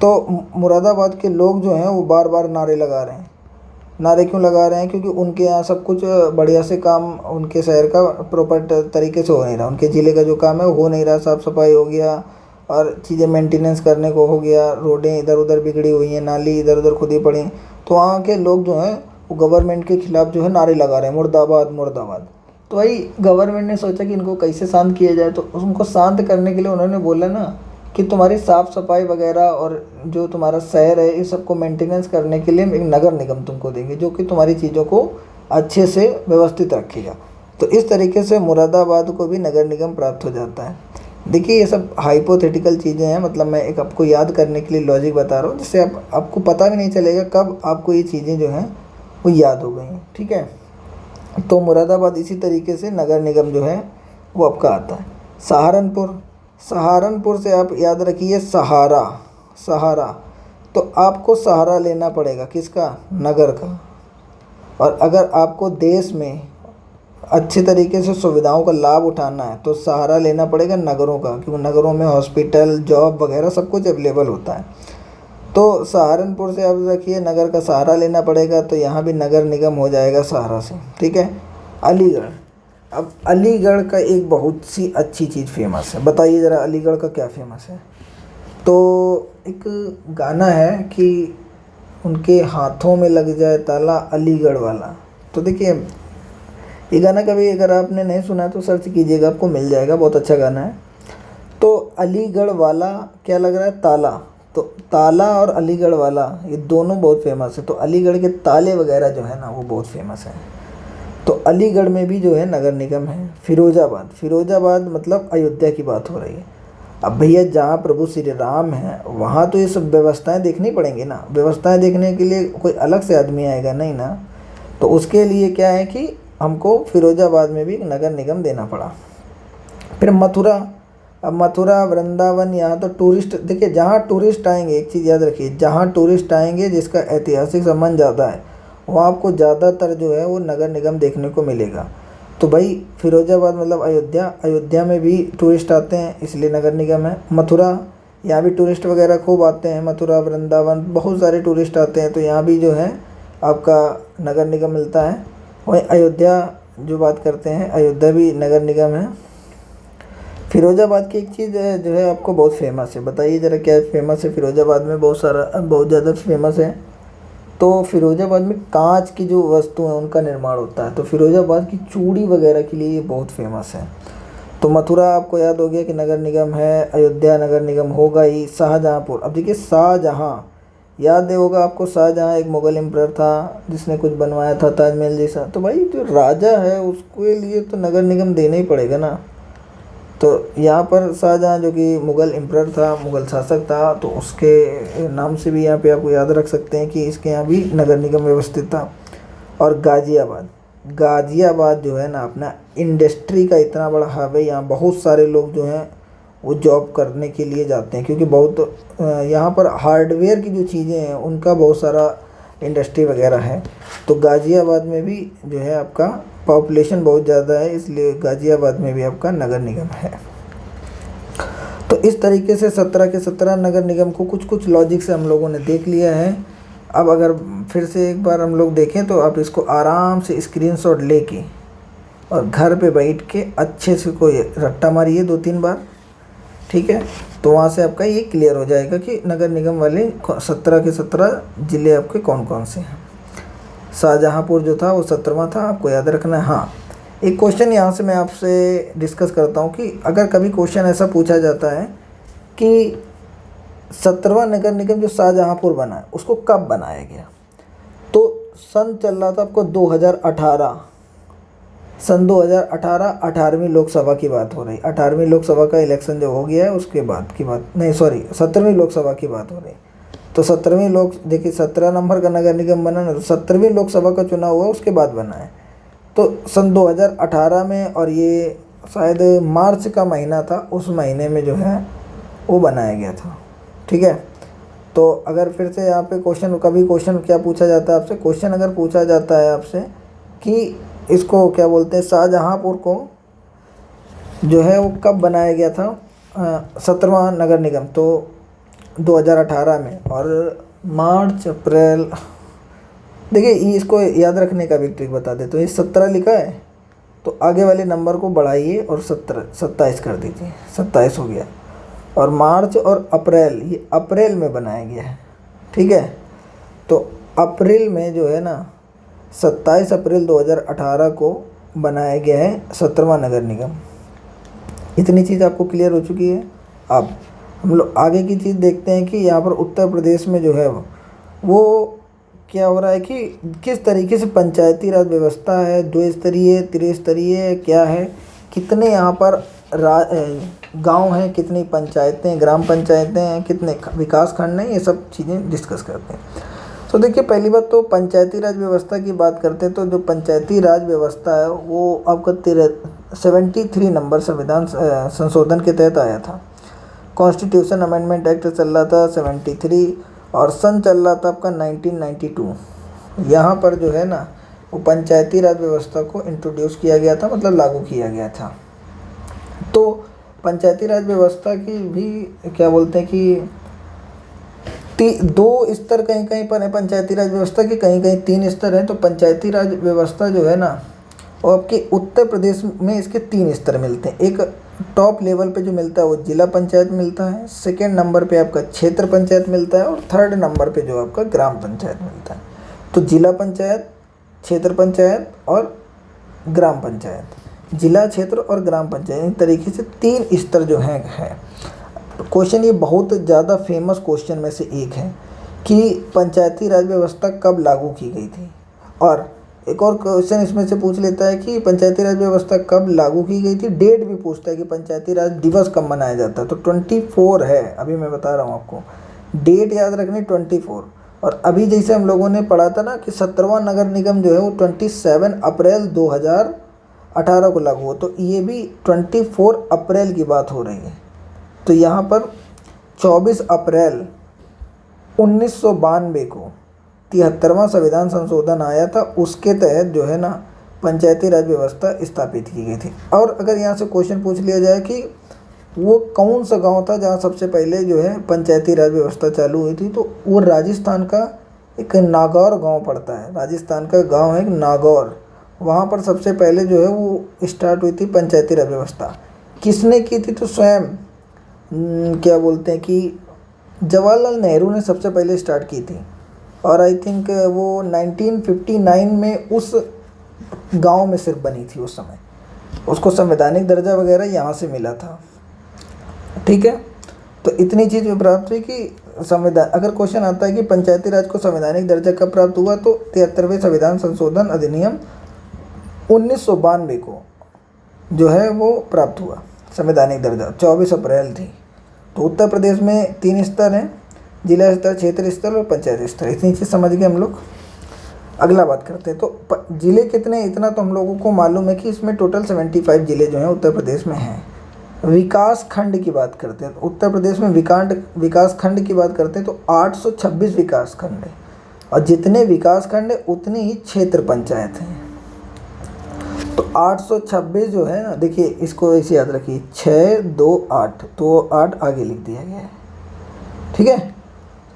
तो मुरादाबाद के लोग जो हैं वो बार बार नारे लगा रहे हैं। नारे क्यों लगा रहे हैं? क्योंकि उनके यहाँ सब कुछ बढ़िया से काम उनके शहर का प्रॉपर तरीके से हो नहीं रहा। उनके ज़िले का जो काम है वो हो नहीं रहा। साफ़ सफाई हो गया और चीज़ें मेंटेनेंस करने को हो गया, रोडें इधर उधर बिगड़ी हुई हैं, नाली इधर उधर खुदी पड़ी। तो वहाँ के लोग जो हैं वो गवर्नमेंट के ख़िलाफ़ जो है नारे लगा रहे हैं, मुर्दाबाद मुर्दाबाद। तो भाई गवर्नमेंट ने सोचा कि इनको कैसे शांत किया जाए, तो उनको शांत करने के लिए उन्होंने बोला ना कि तुम्हारी साफ़ सफाई वगैरह और जो तुम्हारा शहर है इस सबको मेंटेनेंस करने के लिए एक नगर निगम तुमको देंगे, जो कि तुम्हारी चीज़ों को अच्छे से व्यवस्थित रखेगा। तो इस तरीके से मुरादाबाद को भी नगर निगम प्राप्त हो जाता है। देखिए ये सब हाइपोथेटिकल चीज़ें हैं, मतलब मैं एक आपको याद करने के लिए लॉजिक बता रहा हूँ, जिससे आपको पता भी नहीं चलेगा कब आपको ये चीज़ें जो हैं वो याद हो गई, ठीक है। तो मुरादाबाद इसी तरीके से नगर निगम जो है वो आपका आता है। सहारनपुर, सहारनपुर से आप याद रखिए सहारा, सहारा। तो आपको सहारा लेना पड़ेगा किसका? नगर का। और अगर आपको देश में अच्छे तरीके से सुविधाओं का लाभ उठाना है तो सहारा लेना पड़ेगा नगरों का, क्योंकि नगरों में हॉस्पिटल, जॉब वगैरह सब कुछ अवेलेबल होता है। तो सहारनपुर से आप रखिए नगर का सहारा लेना पड़ेगा, तो यहाँ भी नगर निगम हो जाएगा सहारा से, ठीक है। अलीगढ़, अब अलीगढ़ का एक बहुत सी अच्छी चीज़ फेमस है, बताइए ज़रा अलीगढ़ का क्या फेमस है? तो एक गाना है कि उनके हाथों में लग जाए ताला अलीगढ़ वाला। तो देखिए ये गाना कभी अगर आपने नहीं सुना तो सर्च कीजिएगा, आपको मिल जाएगा, बहुत अच्छा गाना है। तो अलीगढ़ वाला क्या लग रहा है? ताला। तो ताला और अलीगढ़ वाला ये दोनों बहुत फेमस है। तो अलीगढ़ के ताले वगैरह जो है ना वो बहुत फेमस है। तो अलीगढ़ में भी जो है नगर निगम है। फिरोजाबाद, फिरोजाबाद मतलब अयोध्या की बात हो रही है। अब भैया जहाँ प्रभु श्री राम हैं वहाँ तो ये सब व्यवस्थाएं देखनी पड़ेंगी ना। व्यवस्थाएं देखने के लिए कोई अलग से आदमी आएगा नहीं ना। तो उसके लिए क्या है कि हमको फिरोजाबाद में भी नगर निगम देना पड़ा। फिर मथुरा, अब मथुरा, वृंदावन, यहाँ तो टूरिस्ट, देखिए जहाँ टूरिस्ट आएंगे एक चीज़ याद रखिए, जहाँ टूरिस्ट आएंगे जिसका ऐतिहासिक संबंध ज़्यादा है वहाँ आपको ज़्यादातर जो है वो नगर निगम देखने को मिलेगा। तो भाई फिरोजाबाद मतलब अयोध्या, अयोध्या में भी टूरिस्ट आते हैं इसलिए नगर निगम है। मथुरा, यहाँ भी टूरिस्ट वगैरह खूब आते हैं। मथुरा, वृंदावन बहुत सारे टूरिस्ट आते हैं, तो यहाँ भी जो है आपका नगर निगम मिलता है। वहीं अयोध्या जो बात करते हैं, अयोध्या भी नगर निगम है। फिरोजाबाद की एक चीज़ जो है आपको बहुत फेमस है, बताइए ज़रा क्या फेमस है फिरोजाबाद में? बहुत सारा, बहुत ज़्यादा फेमस है। तो फिरोजाबाद में कांच की जो वस्तु हैं उनका निर्माण होता है। तो फिरोजाबाद की चूड़ी वगैरह के लिए ये बहुत फेमस है। तो मथुरा आपको याद हो गया कि नगर निगम है, अयोध्या नगर निगम होगा ही। शाहजहाँपुर, अब देखिए शाहजहाँ, याद होगा आपको शाहजहाँ एक मुग़ल एम्परर था जिसने कुछ बनवाया था ताजमहल जैसा। तो भाई जो राजा है उसके लिए तो नगर निगम देना ही पड़ेगा ना। तो यहाँ पर शाहजहाँ जो कि मुग़ल एम्परर था, मुग़ल शासक था, तो उसके नाम से भी यहाँ पे आपको याद रख सकते हैं कि इसके यहाँ भी नगर निगम व्यवस्थित था। और गाज़ियाबाद, गाज़ियाबाद जो है ना अपना इंडस्ट्री का इतना बड़ा हब है, यहाँ बहुत सारे लोग जो हैं वो जॉब करने के लिए जाते हैं, क्योंकि बहुत यहाँ पर हार्डवेयर की जो चीज़ें हैं उनका बहुत सारा इंडस्ट्री वगैरह है। तो गाज़ियाबाद में भी जो है आपका पॉपुलेशन बहुत ज़्यादा है, इसलिए गाज़ियाबाद में भी आपका नगर निगम है। तो इस तरीके से 17 के 17 नगर निगम को कुछ कुछ लॉजिक से हम लोगों ने देख लिया है। अब अगर फिर से एक बार हम लोग देखें तो आप इसको आराम से स्क्रीनशॉट लेके और घर पे बैठ के अच्छे से कोई रट्टा मारिए 2-3 बार, ठीक है। तो वहाँ से आपका ये क्लियर हो जाएगा कि नगर निगम वाले 17 के 17 ज़िले आपके कौन कौन से हैं। शाहजहाँपुर जो था वो 17वां था, आपको याद रखना है। हाँ, एक क्वेश्चन यहाँ से मैं आपसे डिस्कस करता हूँ कि अगर कभी क्वेश्चन ऐसा पूछा जाता है कि 17वां नगर निगम जो शाहजहाँपुर बना है उसको कब बनाया गया, तो सन चल रहा था आपको 2018, सन 2018, 18वीं लोकसभा की बात हो रही। 18वीं लोकसभा का इलेक्शन जो हो गया है उसके बाद की बात, नहीं सॉरी 17वीं लोकसभा की बात हो रही। तो 17वीं देखिए 17 नंबर का नगर निगम बना ना, तो 17वीं लोकसभा का चुनाव हुआ उसके बाद बना है। तो सन 2018 में, और ये शायद मार्च का महीना था, उस महीने में जो है वो बनाया गया था, ठीक है। तो अगर फिर से यहाँ पे क्वेश्चन, कभी क्वेश्चन क्या पूछा जाता है आपसे, क्वेश्चन अगर पूछा जाता है आपसे कि इसको क्या बोलते हैं, शाहजहाँपुर को जो है वो कब बनाया गया था, 17वां नगर निगम, तो 2018 में। और मार्च अप्रैल, देखिए इसको याद रखने का भी ट्रिक बता देते, तो ये 17 लिखा है तो आगे वाले नंबर को बढ़ाइए और 27 कर दीजिए, 27 हो गया। और मार्च और अप्रैल, ये अप्रैल में बनाया गया है, ठीक है। तो अप्रैल में जो है ना 27 अप्रैल 2018 को बनाया गया है 17वां नगर निगम। इतनी चीज़ आपको क्लियर हो चुकी है। अब हम लोग आगे की चीज़ देखते हैं कि यहाँ पर उत्तर प्रदेश में जो है वो क्या हो रहा है कि किस तरीके से पंचायती राज व्यवस्था है, 2 स्तरीय, त्रिस्तरीय क्या है, कितने यहाँ पर गांव हैं, कितनी पंचायतें, ग्राम पंचायतें हैं, कितने विकास खंड हैं, ये सब चीज़ें डिस्कस करते हैं। तो देखिए पहली बात तो पंचायती राज व्यवस्था की बात करते हैं, तो जो पंचायती राज व्यवस्था है वो आपका 73 नंबर संविधान संशोधन के तहत आया था। कॉन्स्टिट्यूशन अमेंडमेंट एक्ट चल रहा था 73, और सन चल रहा था आपका 1992। यहाँ पर जो है ना वो पंचायती राज व्यवस्था को इंट्रोड्यूस किया गया था, मतलब लागू किया गया था। तो पंचायती राज व्यवस्था की भी क्या बोलते हैं कि 2 स्तर कहीं कहीं पर है पंचायती राज व्यवस्था की, कहीं कहीं 3 स्तर हैं। तो पंचायती राज व्यवस्था जो है ना वो आपके उत्तर प्रदेश में इसके 3 स्तर मिलते हैं। एक टॉप लेवल पे जो मिलता है वो जिला पंचायत मिलता है, सेकेंड नंबर पे आपका क्षेत्र पंचायत मिलता है, और थर्ड नंबर पे जो आपका ग्राम पंचायत मिलता है। तो जिला पंचायत, क्षेत्र पंचायत और ग्राम पंचायत, जिला क्षेत्र और ग्राम पंचायत, इन तरीके से 3 स्तर जो हैं है। क्वेश्चन ये बहुत ज़्यादा फेमस क्वेश्चन में से एक है कि पंचायती राज व्यवस्था कब लागू की गई थी। और एक और क्वेश्चन इसमें से पूछ लेता है कि पंचायती राज व्यवस्था कब लागू की गई थी, डेट भी पूछता है कि पंचायती राज दिवस कब मनाया जाता है। तो 24 है, अभी मैं बता रहा हूँ आपको, डेट याद रखनी 24। और अभी जैसे हम लोगों ने पढ़ा था ना कि 17वां नगर निगम जो है वो 27 अप्रैल 2018 को लागू हो, तो ये भी 24 अप्रैल की बात हो रही है। तो यहाँ पर 24 अप्रैल 1992 को 73वां संविधान संशोधन आया था, उसके तहत जो है ना पंचायती राज व्यवस्था स्थापित की गई थी। और अगर यहाँ से क्वेश्चन पूछ लिया जाए कि वो कौन सा गांव था जहाँ सबसे पहले जो है पंचायती राज व्यवस्था चालू हुई थी, तो वो राजस्थान का एक नागौर गांव पड़ता है। राजस्थान का गांव है नागौर, वहाँ पर सबसे पहले जो है वो स्टार्ट हुई थी पंचायती राज व्यवस्था। किसने की थी, तो स्वयं क्या बोलते हैं कि जवाहरलाल नेहरू ने सबसे पहले स्टार्ट की थी। और आई थिंक वो 1959 में उस गांव में सिर्फ बनी थी उस समय, उसको संवैधानिक दर्जा वगैरह यहाँ से मिला था, ठीक है। तो इतनी चीज़ में प्राप्त हुई कि संविधान, अगर क्वेश्चन आता है कि पंचायती राज को संवैधानिक दर्जा कब प्राप्त हुआ, तो 73वें संविधान संशोधन अधिनियम 1992 को जो है वो प्राप्त हुआ संवैधानिक दर्जा, 24 अप्रैल थी। तो उत्तर प्रदेश में 3 स्तर हैं, जिला स्तर, क्षेत्र स्तर और पंचायत स्तर। इतनी चीज़ समझ गए हम लोग। अगला बात करते हैं, तो जिले कितने, इतना तो हम लोगों को मालूम है कि इसमें टोटल 75 जिले जो हैं उत्तर प्रदेश में हैं। विकास खंड की बात करते हैं तो उत्तर प्रदेश में विकास खंड की बात करते हैं तो 826 विकास खंड है, और जितने विकास खंड है उतनी ही क्षेत्र पंचायत हैं। तो 826 जो है ना, देखिए इसको ऐसे याद रखिए, 6 2 8, तो 8 आगे लिख दिया गया है, ठीक है।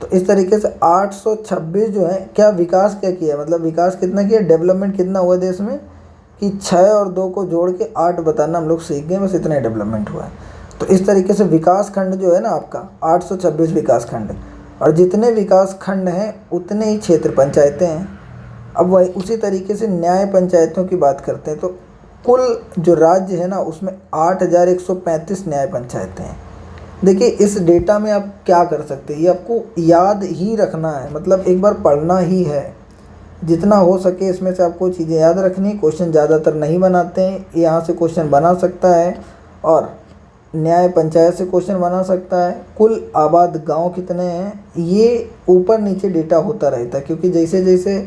तो इस तरीके से 826 जो है, क्या विकास क्या किया, मतलब विकास कितना किया, डेवलपमेंट कितना हुआ देश में, कि 6 और 2 को जोड़ के 8 बताना हम लोग सीख गए, बस इतना ही डेवलपमेंट हुआ है। तो इस तरीके से विकास खंड जो है ना आपका 826 विकास खंड, और जितने विकास खंड हैं उतने ही क्षेत्र पंचायतें हैं। अब वही उसी तरीके से न्याय पंचायतों की बात करते हैं, तो कुल जो राज्य है ना उसमें 8135 न्याय पंचायतें हैं। देखिए इस डेटा में आप क्या कर सकते हैं, ये आपको याद ही रखना है, मतलब एक बार पढ़ना ही है, जितना हो सके इसमें से आपको चीज़ें याद रखनी। क्वेश्चन ज़्यादातर नहीं बनाते हैं, यहाँ से क्वेश्चन बना सकता है, और न्याय पंचायत से क्वेश्चन बना सकता है। कुल आबाद गांव कितने हैं, ये ऊपर नीचे डेटा होता रहता है, क्योंकि जैसे जैसे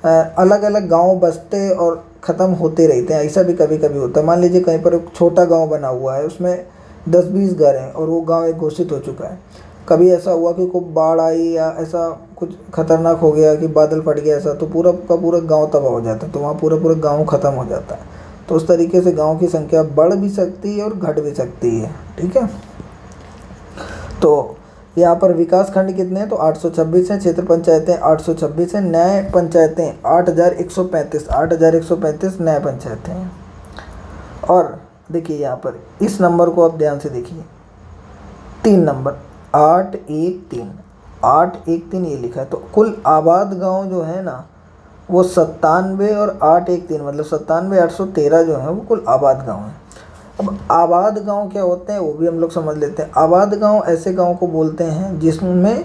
अलग अलग गांव बसते और ख़त्म होते रहते हैं, ऐसा भी कभी कभी होता है। मान लीजिए कहीं पर एक छोटा गाँव बना हुआ है, उसमें 10-20 घर हैं और वो गांव एक घोषित हो चुका है, कभी ऐसा हुआ कि खूब बाढ़ आई या ऐसा कुछ खतरनाक हो गया कि बादल फट गया ऐसा, तो पूरा का पूरा गांव तबाह हो जाता है, तो वहाँ पूरा पूरा गांव ख़त्म हो जाता है। तो उस तरीके से गांव की संख्या बढ़ भी सकती है और घट भी सकती है। ठीक है, तो यहाँ पर विकास खंड कितने हैं, तो 826 हैं, क्षेत्र पंचायतें 826 हैं, न्याय पंचायतें 8135, 8135 न्याय पंचायतें हैं। और देखिए यहाँ पर इस नंबर को आप ध्यान से देखिए, 3 नंबर 813, 813 ये लिखा है। तो कुल आबाद गांव जो है ना वो 97 और 813 मतलब 97 813 जो है वो कुल आबाद गांव है। अब आबाद गांव क्या होते हैं वो भी हम लोग समझ लेते हैं। आबाद गांव ऐसे गांव को बोलते हैं जिसमें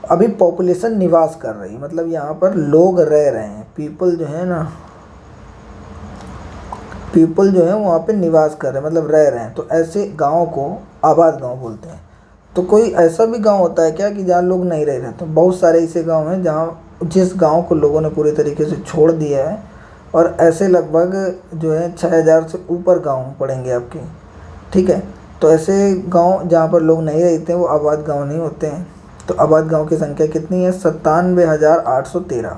अभी पॉपुलेशन निवास कर रही है, मतलब यहाँ पर लोग रह रहे हैं, पीपल जो है ना, पीपल जो है वहाँ पे निवास कर रहे हैं मतलब रह रहे हैं, तो ऐसे गांव को आबाद गांव बोलते हैं। तो कोई ऐसा भी गांव होता है क्या कि जहाँ लोग नहीं रह रहे? तो बहुत सारे ऐसे गांव हैं जहाँ जिस गांव को लोगों ने पूरी तरीके से छोड़ दिया है, और ऐसे लगभग जो है 6000 से ऊपर गांव पड़ेंगे आपके। ठीक है, तो ऐसे गांव जहाँ पर लोग नहीं रहते हैं वो आबाद गांव नहीं होते हैं। तो आबाद गांव की संख्या कितनी है? 97,813।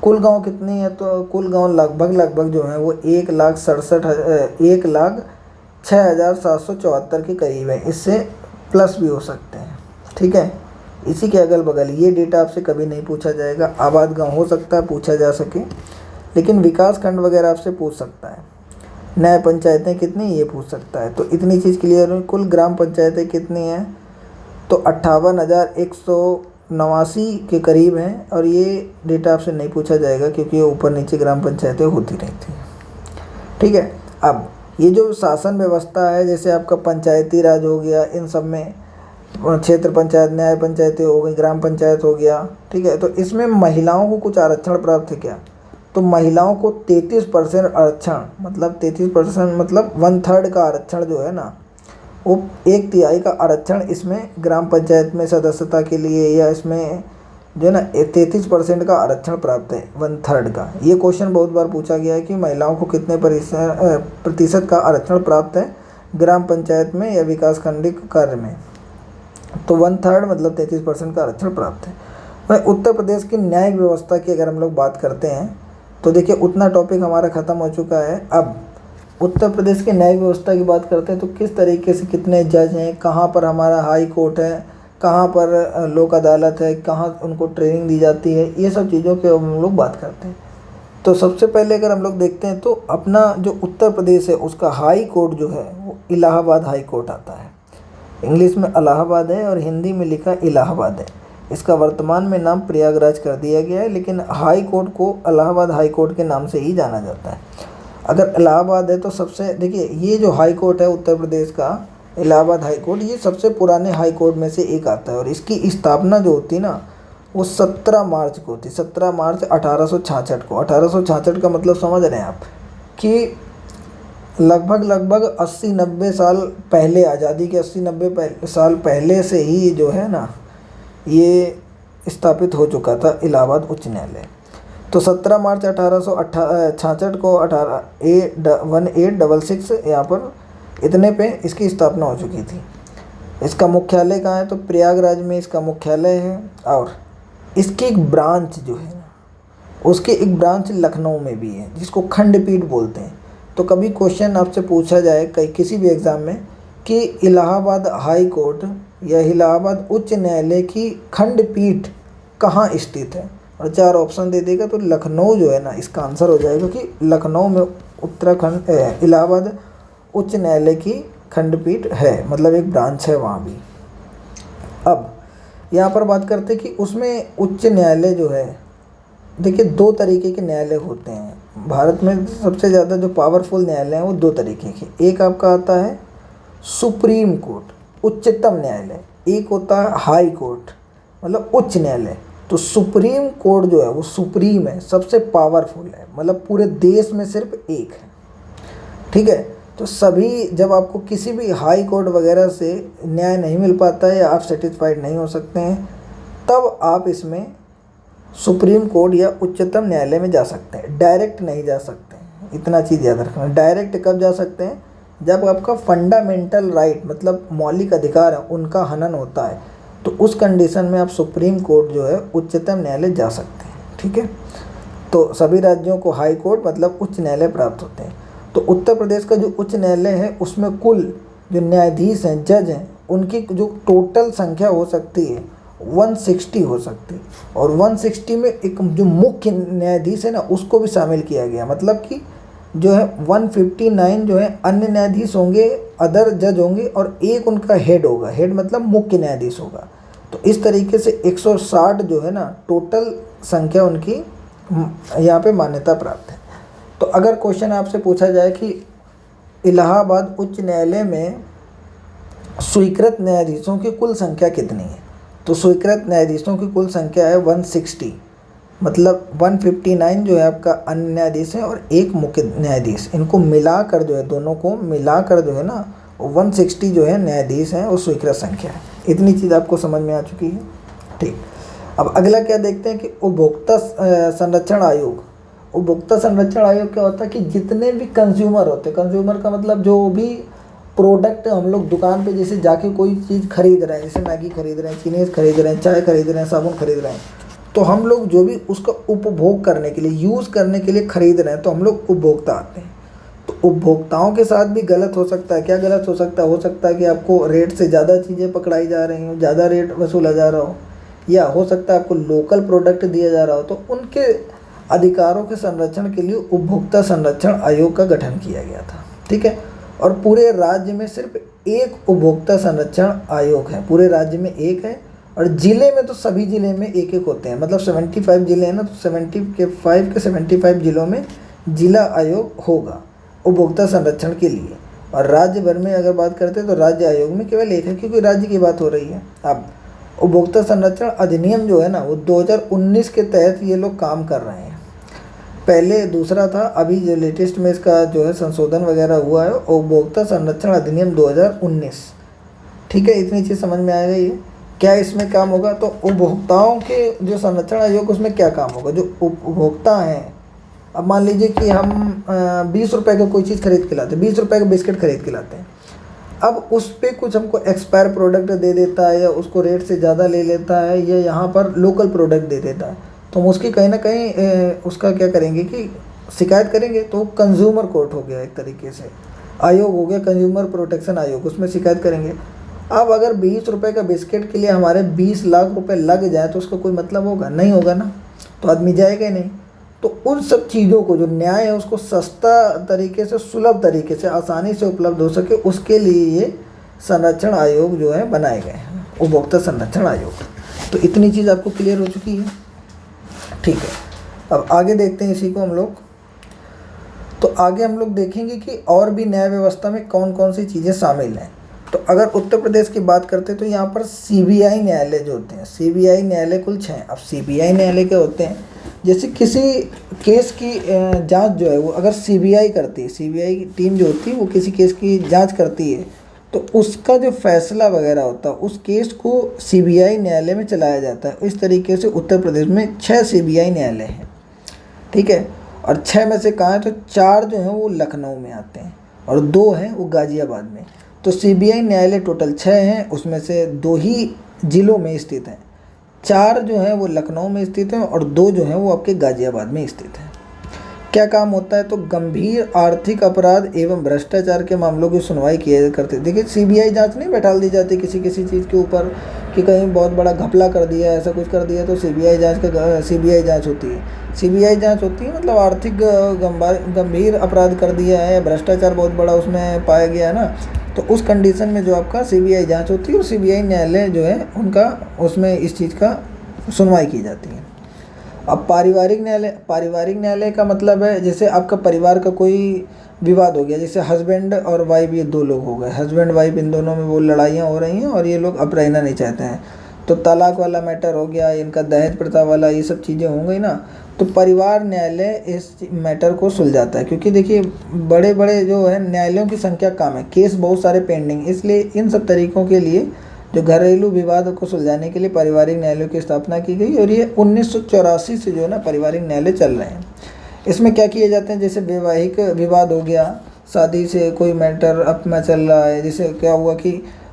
कुल गांव कितनी है? तो कुल गांव लगभग जो है वो 1,06,774 के करीब है, इससे प्लस भी हो सकते हैं। ठीक है, इसी के अगल बगल ये डेटा आपसे कभी नहीं पूछा जाएगा। आबाद गांव हो सकता है पूछा जा सके, लेकिन विकास खंड वगैरह आपसे पूछ सकता है। न्याय पंचायतें कितनी ये पूछ सकता है। तो इतनी चीज़ क्लियर हुई। कुल ग्राम पंचायतें कितनी हैं? तो 58,189 के करीब हैं, और ये डेटा आपसे नहीं पूछा जाएगा क्योंकि ये ऊपर नीचे ग्राम पंचायतें होती रहती हैं। ठीक है, अब ये जो शासन व्यवस्था है, जैसे आपका पंचायती राज हो गया, इन सब में क्षेत्र पंचायत, न्याय पंचायतें हो गई, ग्राम पंचायत हो गया। ठीक है, तो इसमें महिलाओं को कुछ आरक्षण प्राप्त है क्या? तो महिलाओं को 33% आरक्षण, मतलब 33% मतलब 1/3 का आरक्षण जो है ना, वो 1/3 का आरक्षण इसमें ग्राम पंचायत में सदस्यता के लिए, या इसमें जो है ना 33% का आरक्षण प्राप्त है, 1/3 का। ये क्वेश्चन बहुत बार पूछा गया है कि महिलाओं को कितने प्रतिशत का आरक्षण प्राप्त है ग्राम पंचायत में या विकास खंडित कार्य में। तो 1/3 मतलब 33% का आरक्षण प्राप्त है। वह उत्तर प्रदेश की न्यायिक व्यवस्था की अगर हम लोग बात करते हैं तो देखिए उतना टॉपिक हमारा ख़त्म हो चुका है। अब उत्तर प्रदेश की न्यायिक व्यवस्था की बात करते हैं तो किस तरीके से कितने जज हैं, कहाँ पर हमारा हाई कोर्ट है, कहाँ पर लोक अदालत है, कहाँ उनको ट्रेनिंग दी जाती है, ये सब चीज़ों पे हम लोग बात करते हैं। तो सबसे पहले अगर हम लोग देखते हैं तो अपना जो उत्तर प्रदेश है उसका हाई कोर्ट जो है वो इलाहाबाद हाई कोर्ट आता है। इंग्लिश में इलाहाबाद है और हिंदी में लिखा इलाहाबाद है। इसका वर्तमान में नाम प्रयागराज कर दिया गया है, लेकिन हाई कोर्ट को इलाहाबाद हाई कोर्ट के नाम से ही जाना जाता है। अगर इलाहाबाद है तो सबसे, देखिए ये जो हाई कोर्ट है उत्तर प्रदेश का इलाहाबाद हाई कोर्ट, ये सबसे पुराने हाई कोर्ट में से एक आता है, और इसकी स्थापना जो होती है ना वो 17 मार्च को होती है, 17 मार्च 1866 को। 1866 का मतलब समझ रहे हैं आप कि लगभग 80-90 साल पहले, आज़ादी के 80-90 साल पहले से ही जो है ना ये स्थापित हो चुका था इलाहाबाद उच्च न्यायालय। तो 17 मार्च 1866 को 1866 यहाँ पर इतने पे इसकी स्थापना हो चुकी थी। इसका मुख्यालय कहाँ है? तो प्रयागराज में इसका मुख्यालय है, और इसकी एक ब्रांच जो है ना, उसकी एक ब्रांच लखनऊ में भी है जिसको खंडपीठ बोलते हैं। तो कभी क्वेश्चन आपसे पूछा जाए किसी भी एग्ज़ाम में कि इलाहाबाद हाई कोर्ट या इलाहाबाद उच्च न्यायालय की खंडपीठ कहाँ स्थित है, और 4 ऑप्शन दे देगा, तो लखनऊ जो है ना इसका आंसर हो जाएगा कि लखनऊ में उत्तराखंड इलाहाबाद उच्च न्यायालय की खंडपीठ है, मतलब एक ब्रांच है वहाँ भी। अब यहाँ पर बात करते हैं कि उसमें उच्च न्यायालय जो है, देखिए 2 तरीके के न्यायालय होते हैं भारत में। सबसे ज़्यादा जो पावरफुल न्यायालय हैं वो 2 तरीके के, एक आपका आता है सुप्रीम कोर्ट उच्चतम न्यायालय, एक होता है हाई कोर्ट मतलब उच्च न्यायालय। तो सुप्रीम कोर्ट जो है वो सुप्रीम है, सबसे पावरफुल है, मतलब पूरे देश में सिर्फ एक है। ठीक है, तो सभी जब आपको किसी भी हाई कोर्ट वगैरह से न्याय नहीं मिल पाता है या आप सेटिस्फाइड नहीं हो सकते हैं, तब आप इसमें सुप्रीम कोर्ट या उच्चतम न्यायालय में जा सकते हैं, डायरेक्ट नहीं जा सकते हैं। इतना चीज़ याद रखना। डायरेक्ट कब जा सकते हैं? जब आपका फंडामेंटल राइट मतलब मौलिक अधिकार है उनका हनन होता है, तो उस कंडीशन में आप सुप्रीम कोर्ट जो है उच्चतम न्यायालय जा सकते हैं, ठीक है। तो सभी राज्यों को हाई कोर्ट मतलब उच्च न्यायालय प्राप्त होते हैं। तो उत्तर प्रदेश का जो उच्च न्यायालय है उसमें कुल जो न्यायाधीश हैं, जज हैं, उनकी जो टोटल संख्या हो सकती है 160 हो सकती है। और 160 में एक जो मुख्य न्यायाधीश है ना उसको भी शामिल किया गया, मतलब कि जो है 159 जो है अन्य न्यायाधीश होंगे, अदर जज होंगे, और एक उनका हेड होगा। हेड मतलब मुख्य न्यायाधीश होगा। तो इस तरीके से 160 जो है ना टोटल संख्या उनकी यहाँ पे मान्यता प्राप्त है। तो अगर क्वेश्चन आपसे पूछा जाए कि इलाहाबाद उच्च न्यायालय में स्वीकृत न्यायाधीशों की कुल संख्या कितनी है, तो स्वीकृत न्यायाधीशों की कुल संख्या है 160, मतलब 159 जो है आपका अन्य न्यायाधीश है और एक मुख्य न्यायाधीश, इनको मिलाकर जो है, दोनों को मिलाकर जो है ना 160 जो है न्यायाधीश हैं और स्वीकृत संख्या है। इतनी चीज़ आपको समझ में आ चुकी है, ठीक। अब अगला क्या देखते हैं कि उपभोक्ता संरक्षण आयोग। उपभोक्ता संरक्षण आयोग क्या होता है कि जितने भी कंज्यूमर होते हैं, कंज्यूमर का मतलब जो भी प्रोडक्ट हम लोग दुकान पे जैसे जाके कोई चीज़ खरीद रहे हैं, जैसे मैगी खरीद रहे हैं, चीनी खरीद रहे हैं, चाय खरीद रहे हैं, साबुन खरीद रहे हैं, तो हम लोग जो भी उसका उपभोग करने के लिए, यूज़ करने के लिए खरीद रहे हैं, तो हम लोग उपभोक्ता आते हैं। तो उपभोक्ताओं के साथ भी गलत हो सकता है। क्या गलत हो सकता है? हो सकता है कि आपको रेट से ज़्यादा चीज़ें पकड़ाई जा रही हो, ज़्यादा रेट वसूला जा रहा हो, या हो सकता है आपको लोकल प्रोडक्ट दिया जा रहा हो। तो उनके अधिकारों के संरक्षण के लिए उपभोक्ता संरक्षण आयोग का गठन किया गया था, ठीक है। और पूरे राज्य में सिर्फ एक उपभोक्ता संरक्षण आयोग है, पूरे राज्य में एक है। और ज़िले में तो सभी ज़िले में एक एक होते हैं, मतलब 75 ज़िले हैं ना, तो 75 ज़िलों में जिला आयोग होगा उपभोक्ता संरक्षण के लिए। और राज्य भर में अगर बात करते हैं तो राज्य आयोग में केवल एक है, क्योंकि राज्य की बात हो रही है। अब उपभोक्ता संरक्षण अधिनियम जो है ना वो 2019 के तहत ये लोग काम कर रहे हैं। पहले दूसरा था, अभी जो लेटेस्ट में इसका जो है संशोधन वगैरह हुआ है, उपभोक्ता संरक्षण अधिनियम 2019, ठीक है। इतनी चीज़ समझ में आ गई है। क्या इसमें काम होगा? तो उपभोक्ताओं के जो संरक्षण आयोग उसमें क्या काम होगा? जो उपभोक्ता हैं, अब मान लीजिए कि हम 20 रुपये का कोई चीज़ खरीद के लाते हैं, 20 रुपये का बिस्किट खरीद के लाते हैं। अब उस पर कुछ हमको एक्सपायर प्रोडक्ट दे देता है, या उसको रेट से ज़्यादा ले लेता है, या यहाँ पर लोकल प्रोडक्ट दे देता है, तो हम उसकी कहीं ना कहीं उसका क्या करेंगे कि शिकायत करेंगे। तो कंज्यूमर कोर्ट हो गया एक तरीके से, आयोग हो गया कंज्यूमर प्रोटेक्शन आयोग, उसमें शिकायत करेंगे। अब अगर 20 रुपये का बिस्किट के लिए हमारे 20 लाख रुपए लग जाए तो उसका कोई मतलब होगा? नहीं होगा ना, तो आदमी जाएगा ही नहीं। तो उन सब चीज़ों को, जो न्याय है उसको सस्ता तरीके से, सुलभ तरीके से, आसानी से उपलब्ध हो सके, उसके लिए ये संरक्षण आयोग जो है बनाए गए हैं, उपभोक्ता संरक्षण आयोग। तो इतनी चीज़ आपको क्लियर हो चुकी है, ठीक है। अब आगे देखते हैं इसी को हम लोग। तो आगे हम लोग देखेंगे कि और भी न्याय व्यवस्था में कौन कौन सी चीज़ें शामिल हैं। तो अगर उत्तर प्रदेश की बात करते हैं तो यहाँ पर CBI न्यायालय जो होते हैं, CBI न्यायालय कुल 6 हैं। अब CBI न्यायालय क्या होते हैं? जैसे किसी केस की जांच जो है वो अगर CBI करती है, CBI की टीम जो होती है वो किसी केस की जांच करती है, तो उसका जो फैसला वगैरह होता है उस केस को CBI न्यायालय में चलाया जाता है। इस तरीके से उत्तर प्रदेश में 6 CBI न्यायालय हैं, ठीक है। और 6 में से कहाँ है? तो 4 जो हैं वो लखनऊ में आते हैं और 2 हैं वो गाज़ियाबाद में। तो CBI न्यायालय टोटल 6 हैं, उसमें से 2 ही जिलों में स्थित हैं, 4 जो हैं वो लखनऊ में स्थित हैं और 2 जो हैं वो आपके गाज़ियाबाद में स्थित हैं। क्या काम होता है? तो गंभीर आर्थिक अपराध एवं भ्रष्टाचार के मामलों की सुनवाई किया करते। देखिए CBI जांच नहीं बैठाल दी जाती किसी चीज़ के ऊपर कि कहीं बहुत बड़ा घपला कर दिया, ऐसा कुछ कर दिया, तो CBI जांच होती है। CBI जांच होती है मतलब आर्थिक गंभीर अपराध कर दिया है, भ्रष्टाचार बहुत बड़ा उसमें पाया गया है ना, तो उस कंडीशन में जो आपका CBI जांच होती है और CBI न्यायालय जो है उनका उसमें इस चीज़ का सुनवाई की जाती है। अब पारिवारिक न्यायालय का मतलब है जैसे आपका परिवार का कोई विवाद हो गया, जैसे हस्बैंड और वाइफ, ये 2 लोग हो गए, हस्बैंड वाइफ, इन दोनों में वो लड़ाइयाँ हो रही हैं और ये लोग अब रहना नहीं चाहते हैं, तो तलाक वाला मैटर हो गया, इनका दहेज प्रथा वाला, ये सब चीज़ें हो गई ना, तो परिवार न्यायालय इस मैटर को सुलझाता है। क्योंकि देखिए बड़े बड़े जो है न्यायालयों की संख्या कम है, केस बहुत सारे पेंडिंग, इसलिए इन सब तरीक़ों के लिए जो घरेलू विवाद को सुलझाने के लिए पारिवारिक न्यायालयों की स्थापना की गई। और ये 1984 से जो है ना पारिवारिक न्यायालय चल रहे हैं। इसमें क्या किए जाते हैं? जैसे वैवाहिक विवाद हो गया, शादी से कोई मैटर अब में चल रहा है, जैसे क्या हुआ कि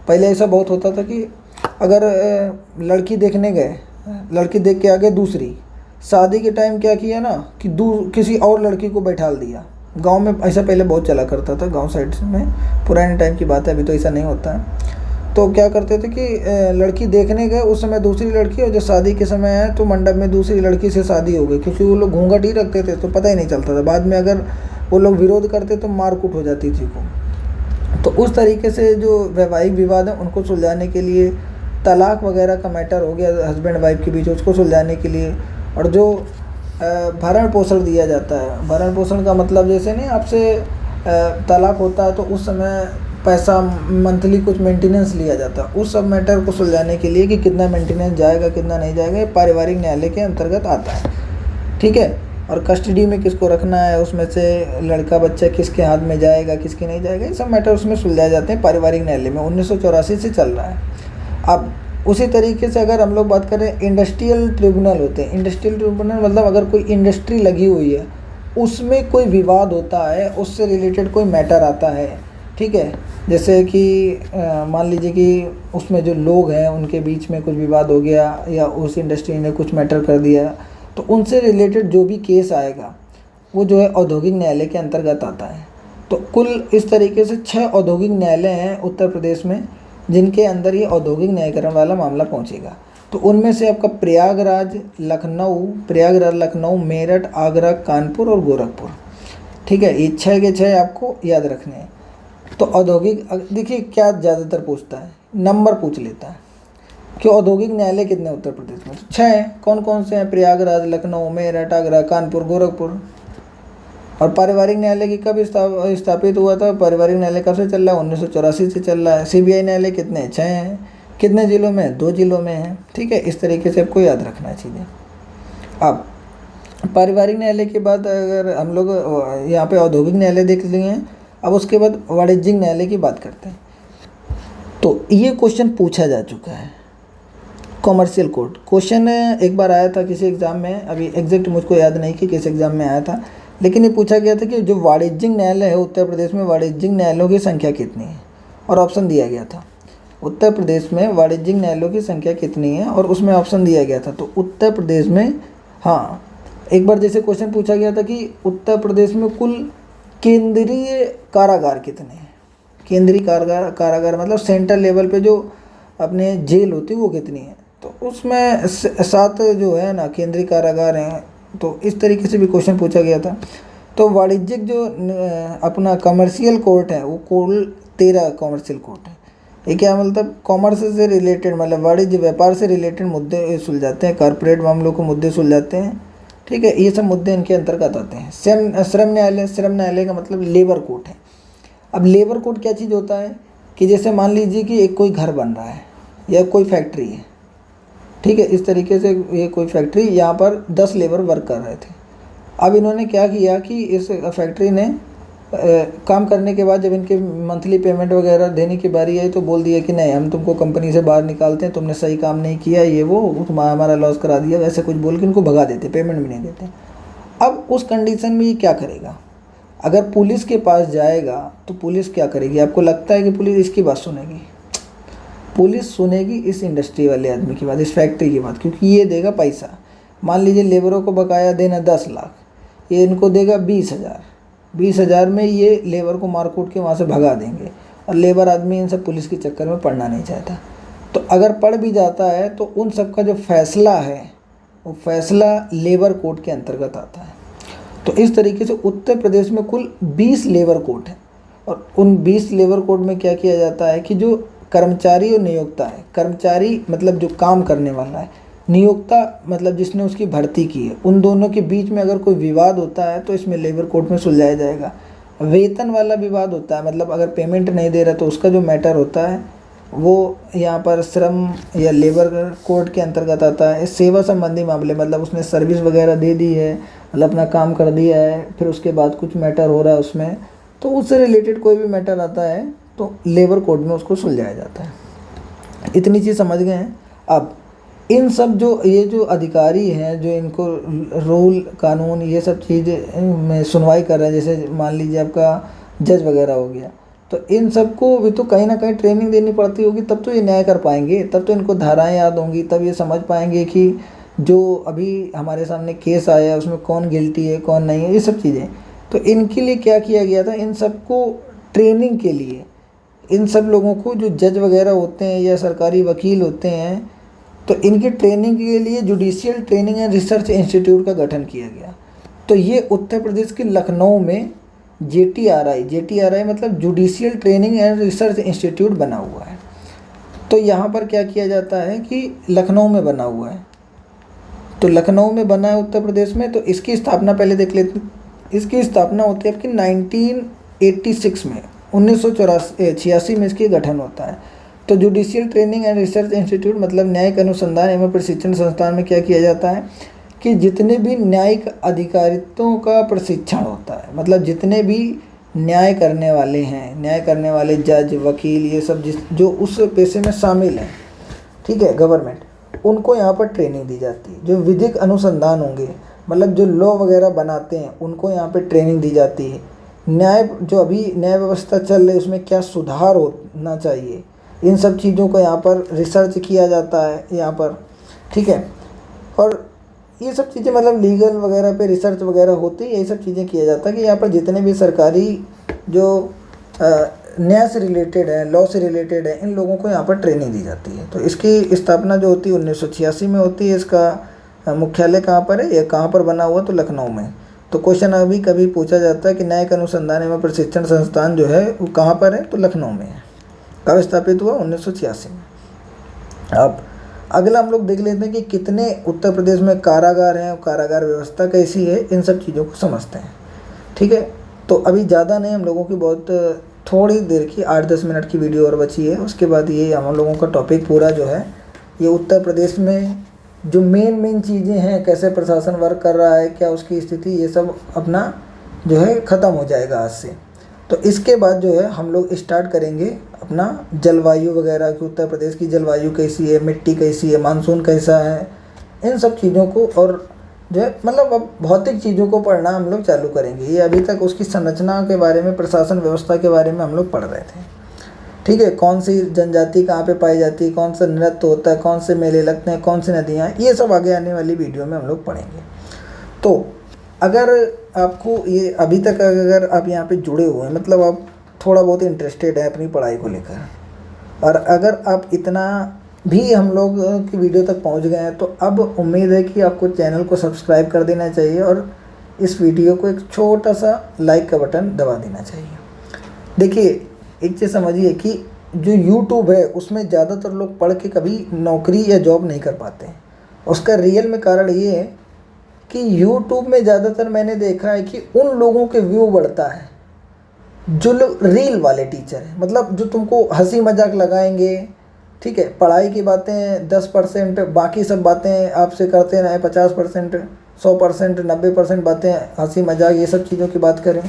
पहले ऐसा बहुत होता था कि अगर लड़की देखने गए, लड़की देख के आ गए दूसरी, शादी के टाइम क्या किया ना कि किसी और लड़की को बैठाल दिया। गांव में ऐसा पहले बहुत चला करता था, गांव साइड में, पुराने टाइम की बात है, अभी तो ऐसा नहीं होता है। तो क्या करते थे कि लड़की देखने गए, उस समय दूसरी लड़की, और जो शादी के समय है तो मंडप में दूसरी लड़की से शादी हो गई, क्योंकि वो लोग घूंघट ही रखते थे तो पता ही नहीं चलता था। बाद में अगर वो लोग विरोध करते तो मारकूट हो जाती थी को। तो उस तरीके से जो वैवाहिक विवाद है उनको सुलझाने के लिए, तलाक वगैरह का मैटर हो गया हस्बैंड वाइफ के बीच, उसको सुलझाने के लिए, और जो भरण पोषण दिया जाता है, भरण पोषण का मतलब जैसे नहीं आपसे तलाक होता है तो उस समय पैसा मंथली कुछ मेंटेनेंस लिया जाता है, उस सब मैटर को सुलझाने के लिए कि कितना मेंटेनेंस जाएगा कितना नहीं जाएगा, ये पारिवारिक न्यायालय के अंतर्गत आता है। ठीक है। और कस्टडी में किसको रखना है, उसमें से लड़का बच्चा किसके हाथ में जाएगा किसके नहीं जाएगा, ये सब मैटर उसमें सुलझाए जाते हैं पारिवारिक न्यायालय में। 1984 से चल रहा है। अब उसी तरीके से अगर हम लोग बात करें, इंडस्ट्रियल ट्रिब्यूनल होते हैं। इंडस्ट्रियल ट्रिब्यूनल मतलब अगर कोई इंडस्ट्री लगी हुई है, उसमें कोई विवाद होता है, उससे रिलेटेड कोई मैटर आता है, ठीक है, जैसे कि मान लीजिए कि उसमें जो लोग हैं उनके बीच में कुछ विवाद हो गया, या उस इंडस्ट्री ने कुछ मैटर कर दिया, तो उनसे रिलेटेड जो भी केस आएगा वो जो है औद्योगिक न्यायालय के अंतर्गत आता है। तो कुल इस तरीके से 6 औद्योगिक न्यायालय हैं उत्तर प्रदेश में, जिनके अंदर ये औद्योगिक न्यायीकरण वाला मामला पहुंचेगा। तो उनमें से आपका प्रयागराज, लखनऊ, मेरठ, आगरा, कानपुर और गोरखपुर। ठीक है, ये 6 के 6 आपको याद रखने हैं। तो औद्योगिक, देखिए क्या ज़्यादातर पूछता है, नंबर पूछ लेता है कि औद्योगिक न्यायालय कितने उत्तर प्रदेश में, तो 6 हैं। कौन कौन से हैं? प्रयागराज, लखनऊ, मेरठ, आगरा, कानपुर, गोरखपुर। और पारिवारिक न्यायालय की कब स्थापित हुआ था? पारिवारिक न्यायालय कब से चल रहा है? 1984 से चल रहा है। सीबीआई न्यायालय कितने? 6 हैं। कितने जिलों में? 2 जिलों में हैं। ठीक है, इस तरीके से आपको याद रखना चाहिए। अब पारिवारिक न्यायालय के बाद अगर हम लोग यहाँ पे औद्योगिक न्यायालय देख लिए हैं, अब उसके बाद वाणिज्यिक न्यायालय की बात करते हैं। तो ये क्वेश्चन पूछा जा चुका है, कॉमर्शियल कोर्ट। क्वेश्चन एक बार आया था किसी एग्ज़ाम में, अभी एग्जैक्ट मुझको याद नहीं कि किस एग्ज़ाम में आया था, लेकिन ये पूछा गया था कि जो वाणिज्यिक न्यायालय है उत्तर प्रदेश में, वाणिज्यिक न्यायालयों की संख्या कितनी है, और ऑप्शन दिया गया था। उत्तर प्रदेश में वाणिज्यिक न्यायालयों की संख्या कितनी है, और उसमें ऑप्शन दिया गया था। तो उत्तर प्रदेश में, हाँ, एक बार जैसे क्वेश्चन पूछा गया था कि उत्तर प्रदेश में कुल केंद्रीय कारागार कितने हैं। केंद्रीय कारागार मतलब सेंट्रल लेवल पे जो अपने जेल होती है वो कितनी है, तो उसमें 7 जो है ना केंद्रीय कारागार हैं। तो इस तरीके से भी क्वेश्चन पूछा गया था। तो वाणिज्यिक जो अपना कमर्शियल कोर्ट है वो कुल 13 कमर्शियल कोर्ट है। ये क्या मतलब? कॉमर्स से रिलेटेड, मतलब वाणिज्य व्यापार से रिलेटेड मुद्दे सुलझाते हैं, कॉर्पोरेट मामलों को मुद्दे सुलझाते हैं। ठीक है, ये सब मुद्दे इनके अंतर्गत आते हैं। श्रम न्यायालय का मतलब लेबर कोर्ट है। अब लेबर कोर्ट क्या चीज़ होता है कि जैसे मान लीजिए कि एक कोई घर बन रहा है या कोई फैक्ट्री है, ठीक है, इस तरीके से ये कोई फैक्ट्री, यहाँ पर 10 लेबर वर्क कर रहे थे। अब इन्होंने क्या किया कि इस फैक्ट्री ने काम करने के बाद जब इनके मंथली पेमेंट वगैरह देने की बारी आई तो बोल दिया कि नहीं, हम तुमको कंपनी से बाहर निकालते हैं, तुमने सही काम नहीं किया, ये वो तुम्हारा हमारा लॉस करा दिया, वैसे कुछ बोल के इनको भगा देते, पेमेंट भी नहीं देते। अब उस कंडीशन में ये क्या करेगा? अगर पुलिस के पास जाएगा तो पुलिस क्या करेगी? आपको लगता है कि पुलिस इसकी बात सुनेगी? पुलिस सुनेगी इस इंडस्ट्री वाले आदमी की बात, इस फैक्ट्री की बात, क्योंकि ये देगा पैसा। मान लीजिए लेबरों को बकाया देना 10 लाख, ये इनको देगा 20,000। 20,000 में ये लेबर को मार कूट के वहाँ से भगा देंगे, और लेबर आदमी इन सब पुलिस के चक्कर में पड़ना नहीं चाहता। तो अगर पड़ भी जाता है तो उन सब का जो फैसला है वो फैसला लेबर कोर्ट के अंतर्गत आता है। तो इस तरीके से उत्तर प्रदेश में कुल 20 लेबर कोर्ट हैं, और उन 20 लेबर कोर्ट में क्या किया जाता है कि जो कर्मचारी और नियोक्ता है, कर्मचारी मतलब जो काम करने वाला है, नियोक्ता मतलब जिसने उसकी भर्ती की है, उन दोनों के बीच में अगर कोई विवाद होता है तो इसमें लेबर कोर्ट में सुलझाया जाएगा। वेतन वाला विवाद होता है, मतलब अगर पेमेंट नहीं दे रहा तो उसका जो मैटर होता है वो यहाँ पर श्रम या लेबर कोर्ट के अंतर्गत आता है। सेवा संबंधी मामले, मतलब उसने सर्विस वगैरह दे दी है, मतलब अपना काम कर दिया है, फिर उसके बाद कुछ मैटर हो रहा है उसमें, तो उससे रिलेटेड कोई भी मैटर आता है तो लेबर कोर्ट में उसको सुलझाया जाता है। इतनी चीज़ समझ गए हैं। अब इन सब ये जो अधिकारी हैं जो इनको रूल कानून ये सब चीज़ में सुनवाई कर रहे हैं, जैसे मान लीजिए आपका जज वगैरह हो गया, तो इन सबको भी तो कहीं ना कहीं ट्रेनिंग देनी पड़ती होगी, तब तो ये न्याय कर पाएंगे, तब तो इनको धाराएं याद होंगी, तब ये समझ पाएंगे कि जो अभी हमारे सामने केस आया है उसमें कौन गिल्टी है कौन नहीं है, ये सब चीज़ें। तो इनके लिए क्या किया गया था, इन सबको ट्रेनिंग के लिए इन सब लोगों को जो जज वगैरह होते हैं या सरकारी वकील होते हैं, तो इनकी ट्रेनिंग के लिए judicial training and research institute का गठन किया गया। तो ये उत्तर प्रदेश के लखनऊ में JTRI मतलब judicial training and research institute बना हुआ है। तो यहाँ पर क्या किया जाता है कि लखनऊ में बना हुआ है, तो लखनऊ में बना है उत्तर प्रदेश में। तो इसकी स्थापना पहले देख लेते हैं। इसकी स्थापना होती है आपकी 1986 में, 1986 में इसकी गठन होता है। तो judicial training and research institute मतलब न्यायिक अनुसंधान एवं प्रशिक्षण संस्थान में क्या किया जाता है कि जितने भी न्यायिक अधिकारियों का प्रशिक्षण होता है, मतलब जितने भी न्याय करने वाले हैं, न्याय करने वाले जज वकील ये सब जो उस पेशे में शामिल हैं, ठीक है, गवर्नमेंट, उनको यहाँ पर ट्रेनिंग दी जाती है। जो विधिक अनुसंधान होंगे मतलब जो लॉ वगैरह बनाते हैं उनको यहाँ पे ट्रेनिंग दी जाती है। न्याय जो अभी न्याय व्यवस्था चल रही है उसमें क्या सुधार होना चाहिए, इन सब चीज़ों को यहाँ पर रिसर्च किया जाता है यहाँ पर, ठीक है। और ये सब चीज़ें मतलब लीगल वगैरह पे रिसर्च वगैरह होती है, यही सब चीज़ें किया जाता है कि यहाँ पर जितने भी सरकारी जो न्याय से रिलेटेड है, लॉ से रिलेटेड है, इन लोगों को यहाँ पर ट्रेनिंग दी जाती है। तो इसकी स्थापना जो होती है 1986 में होती है। इसका मुख्यालय कहाँ पर है, ये कहाँ पर बना हुआ, तो लखनऊ में। तो क्वेश्चन अभी कभी पूछा जाता है कि न्यायिक अनुसंधान एवं प्रशिक्षण संस्थान जो है वो कहाँ पर है, तो लखनऊ में है। कब स्थापित हुआ, 1986 में। अब अगला हम लोग देख लेते हैं कि कितने उत्तर प्रदेश में कारागार हैं और कारागार व्यवस्था कैसी है, इन सब चीज़ों को समझते हैं, ठीक है। तो अभी ज़्यादा नहीं, हम लोगों की बहुत थोड़ी देर की 8-10 मिनट की वीडियो और बची है, उसके बाद ये हम लोगों का टॉपिक पूरा जो है ये उत्तर प्रदेश में जो मेन चीज़ें हैं, कैसे प्रशासन वर्क कर रहा है, क्या उसकी स्थिति, ये सब अपना जो है ख़त्म हो जाएगा आज से। तो इसके बाद जो है हम लोग स्टार्ट करेंगे अपना जलवायु वगैरह की, उत्तर प्रदेश की जलवायु कैसी है, मिट्टी कैसी है, मानसून कैसा है, इन सब चीज़ों को, और जो है मतलब अब भौतिक चीज़ों को पढ़ना हम लोग चालू करेंगे। ये अभी तक उसकी संरचना के बारे में, प्रशासन व्यवस्था के बारे में हम लोग पढ़ रहे थे, ठीक है। कौन सी जनजाति कहाँ पे पाई जाती है, कौन सा नृत्य होता है, कौन से मेले लगते हैं, कौन सी नदियाँ हैं, ये सब आगे आने वाली वीडियो में हम लोग पढ़ेंगे। तो अगर आपको ये अभी तक अगर आप यहाँ पे जुड़े हुए हैं, मतलब आप थोड़ा बहुत इंटरेस्टेड है अपनी पढ़ाई को लेकर, और अगर आप इतना भी हम लोग की वीडियो तक पहुँच गए हैं, तो अब उम्मीद है कि आपको चैनल को सब्सक्राइब कर देना चाहिए और इस वीडियो को एक छोटा सा लाइक का बटन दबा देना चाहिए। देखिए एक चीज़ समझिए कि जो यूट्यूब है उसमें ज़्यादातर लोग पढ़ के कभी नौकरी या जॉब नहीं कर पाते हैं। उसका रियल में कारण ये है कि यूट्यूब में ज़्यादातर मैंने देखा है कि उन लोगों के व्यू बढ़ता है जो लोग रील वाले टीचर हैं, मतलब जो तुमको हंसी मजाक लगाएंगे, ठीक है, पढ़ाई की बातें 10%, बाकी सब बातें आपसे करते रहें 50%, 100%, 90% बातें हंसी मजाक ये सब चीज़ों की बात करें,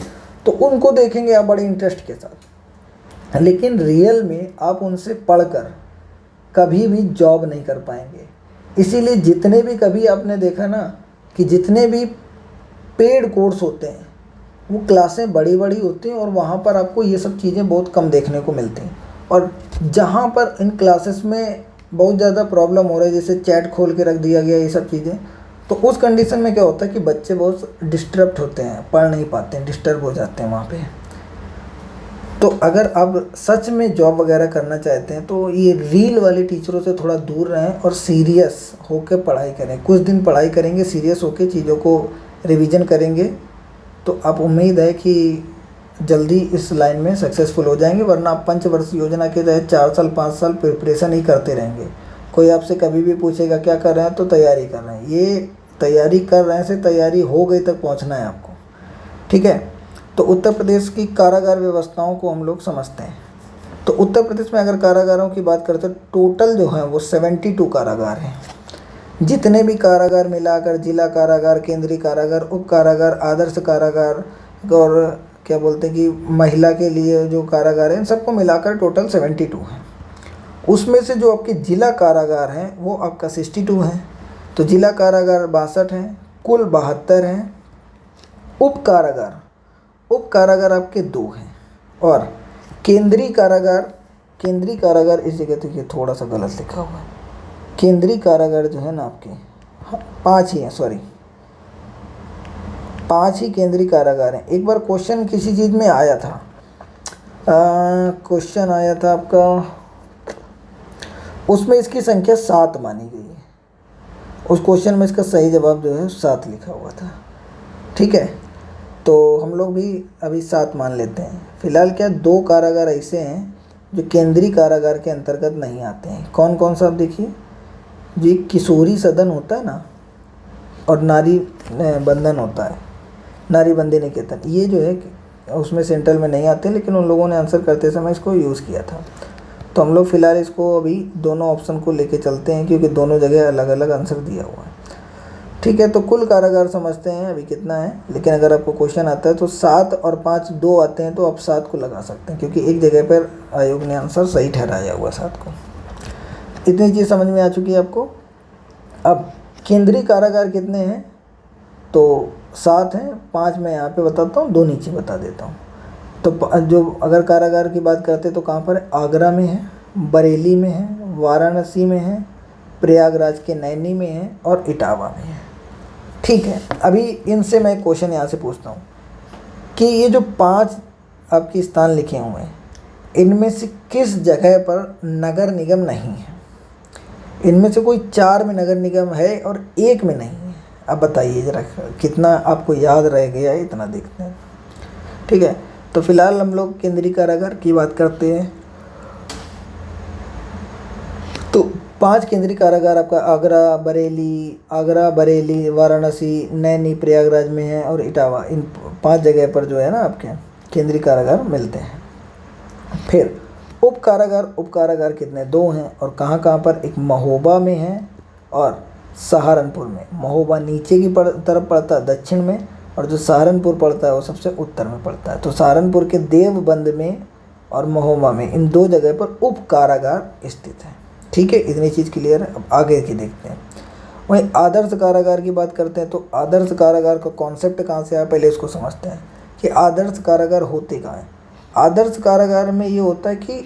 तो उनको देखेंगे आप बड़े इंटरेस्ट के साथ। लेकिन रियल में आप उनसे पढ़कर कभी भी जॉब नहीं कर पाएंगे। इसीलिए जितने भी कभी आपने देखा ना कि जितने भी पेड कोर्स होते हैं वो क्लासें बड़ी बड़ी होती हैं और वहाँ पर आपको ये सब चीज़ें बहुत कम देखने को मिलती हैं। और जहाँ पर इन क्लासेस में बहुत ज़्यादा प्रॉब्लम हो रही है, जैसे चैट खोल के रख दिया गया ये सब चीज़ें, तो उस कंडीशन में क्या होता है कि बच्चे बहुत डिस्टर्ब होते हैं, पढ़ नहीं पाते हैं, डिस्टर्ब हो जाते हैं वहाँ पे। तो अगर आप सच में जॉब वगैरह करना चाहते हैं तो ये रील वाले टीचरों से थोड़ा दूर रहें और सीरियस होकर पढ़ाई करें। कुछ दिन पढ़ाई करेंगे, सीरियस होकर चीज़ों को रिवीजन करेंगे, तो आप उम्मीद है कि जल्दी इस लाइन में सक्सेसफुल हो जाएंगे। वरना आप पंचवर्षीय योजना के तहत 4 साल 5 साल प्रिपरेशन ही करते रहेंगे। कोई आपसे कभी भी पूछेगा क्या कर रहे हैं, तो तैयारी कर रहे हैं। ये तैयारी कर रहे हैं से तैयारी हो गई तक पहुंचना है आपको, ठीक है। तो उत्तर प्रदेश की कारागार व्यवस्थाओं को हम लोग समझते हैं। तो उत्तर प्रदेश में अगर कारागारों की बात करते हैं, टोटल जो है वो 72 कारागार हैं। जितने भी कारागार मिलाकर जिला कारागार, केंद्रीय कारागार, उप कारागार, आदर्श कारागार और क्या बोलते हैं कि महिला के लिए जो कारागार हैं, इन सबको मिलाकर टोटल 72 हैं। उसमें से जो आपके जिला कारागार हैं वो आपका 62 हैं। तो जिला कारागार 62 हैं, कुल 72 हैं। उप कारागार आपके 2 हैं और केंद्रीय कारागार, केंद्रीय कारागार इस जगह तो ये थोड़ा सा गलत लिखा हुआ है। केंद्रीय कारागार जो है ना आपके 5 ही हैं, सॉरी 5 ही केंद्रीय कारागार हैं। एक बार क्वेश्चन किसी चीज़ में आया था, क्वेश्चन आया था आपका, उसमें इसकी संख्या 7 मानी गई है। उस क्वेश्चन में इसका सही जवाब जो है 7 लिखा हुआ था। ठीक है, तो हम लोग भी अभी 7 मान लेते हैं। फिलहाल क्या 2 कारागार ऐसे हैं जो केंद्रीय कारागार के अंतर्गत नहीं आते हैं। कौन कौन सा आप देखिए, जो एक किशोरी सदन होता है ना, और नारी बंधन होता है, नारी बंदी निकेतन, ये जो है उसमें सेंट्रल में नहीं आते, लेकिन उन लोगों ने आंसर करते समय इसको यूज़ किया था। तो हम लोग फ़िलहाल इसको अभी दोनों ऑप्शन को लेके चलते हैं, क्योंकि दोनों जगह अलग अलग आंसर दिया हुआ है। ठीक है, तो कुल कारागार समझते हैं अभी कितना है। लेकिन अगर आपको क्वेश्चन आता है तो 7 और 5 2 आते हैं, तो आप 7 को लगा सकते हैं, क्योंकि एक जगह पर आयोग ने आंसर सही ठहराया हुआ 7 को। इतनी चीज़ समझ में आ चुकी है आपको। अब केंद्रीय कारागार कितने हैं, तो 7 हैं। 5 मैं यहाँ पे बताता हूँ, 2 नीचे बता देता हूँ। तो जो अगर कारागार की बात करते हैं तो कहाँ पर है, आगरा में है, बरेली में है, वाराणसी में है, प्रयागराज के नैनी में है, और इटावा में है। ठीक है, अभी इनसे मैं क्वेश्चन यहाँ से पूछता हूँ कि ये जो 5 आपके स्थान लिखे हुए हैं, इनमें से किस जगह पर नगर निगम नहीं है। इनमें से कोई 4 में नगर निगम है और 1 में नहीं है। अब बताइए ज़रा कितना आपको याद रह गया है, इतना देखते हैं। ठीक है, तो फिलहाल हम लोग केंद्रीय कारागार की बात करते हैं। तो 5 केंद्रीय कारागार आपका आगरा, बरेली, वाराणसी, नैनी, प्रयागराज में है, और इटावा। इन 5 जगह पर जो है ना आपके केंद्रीय कारागार मिलते हैं। फिर उप कारागार कितने, 2 हैं, और कहाँ कहाँ पर, एक महोबा में है और सहारनपुर में। महोबा नीचे की तरफ पड़ता है दक्षिण में, और जो सहारनपुर पड़ता है वो सबसे उत्तर में पड़ता है। तो सहारनपुर के देवबंद में और महोबा में, इन 2 जगह पर उप कारागार स्थित है। ठीक है, इतनी चीज़ क्लियर है। अब आगे की देखते हैं। वहीं आदर्श कारागार की बात करते हैं, तो आदर्श कारागार का कॉन्सेप्ट कहाँ से आया, पहले इसको समझते हैं कि आदर्श कारागार होते कहाँ हैं। आदर्श कारागार में ये होता है कि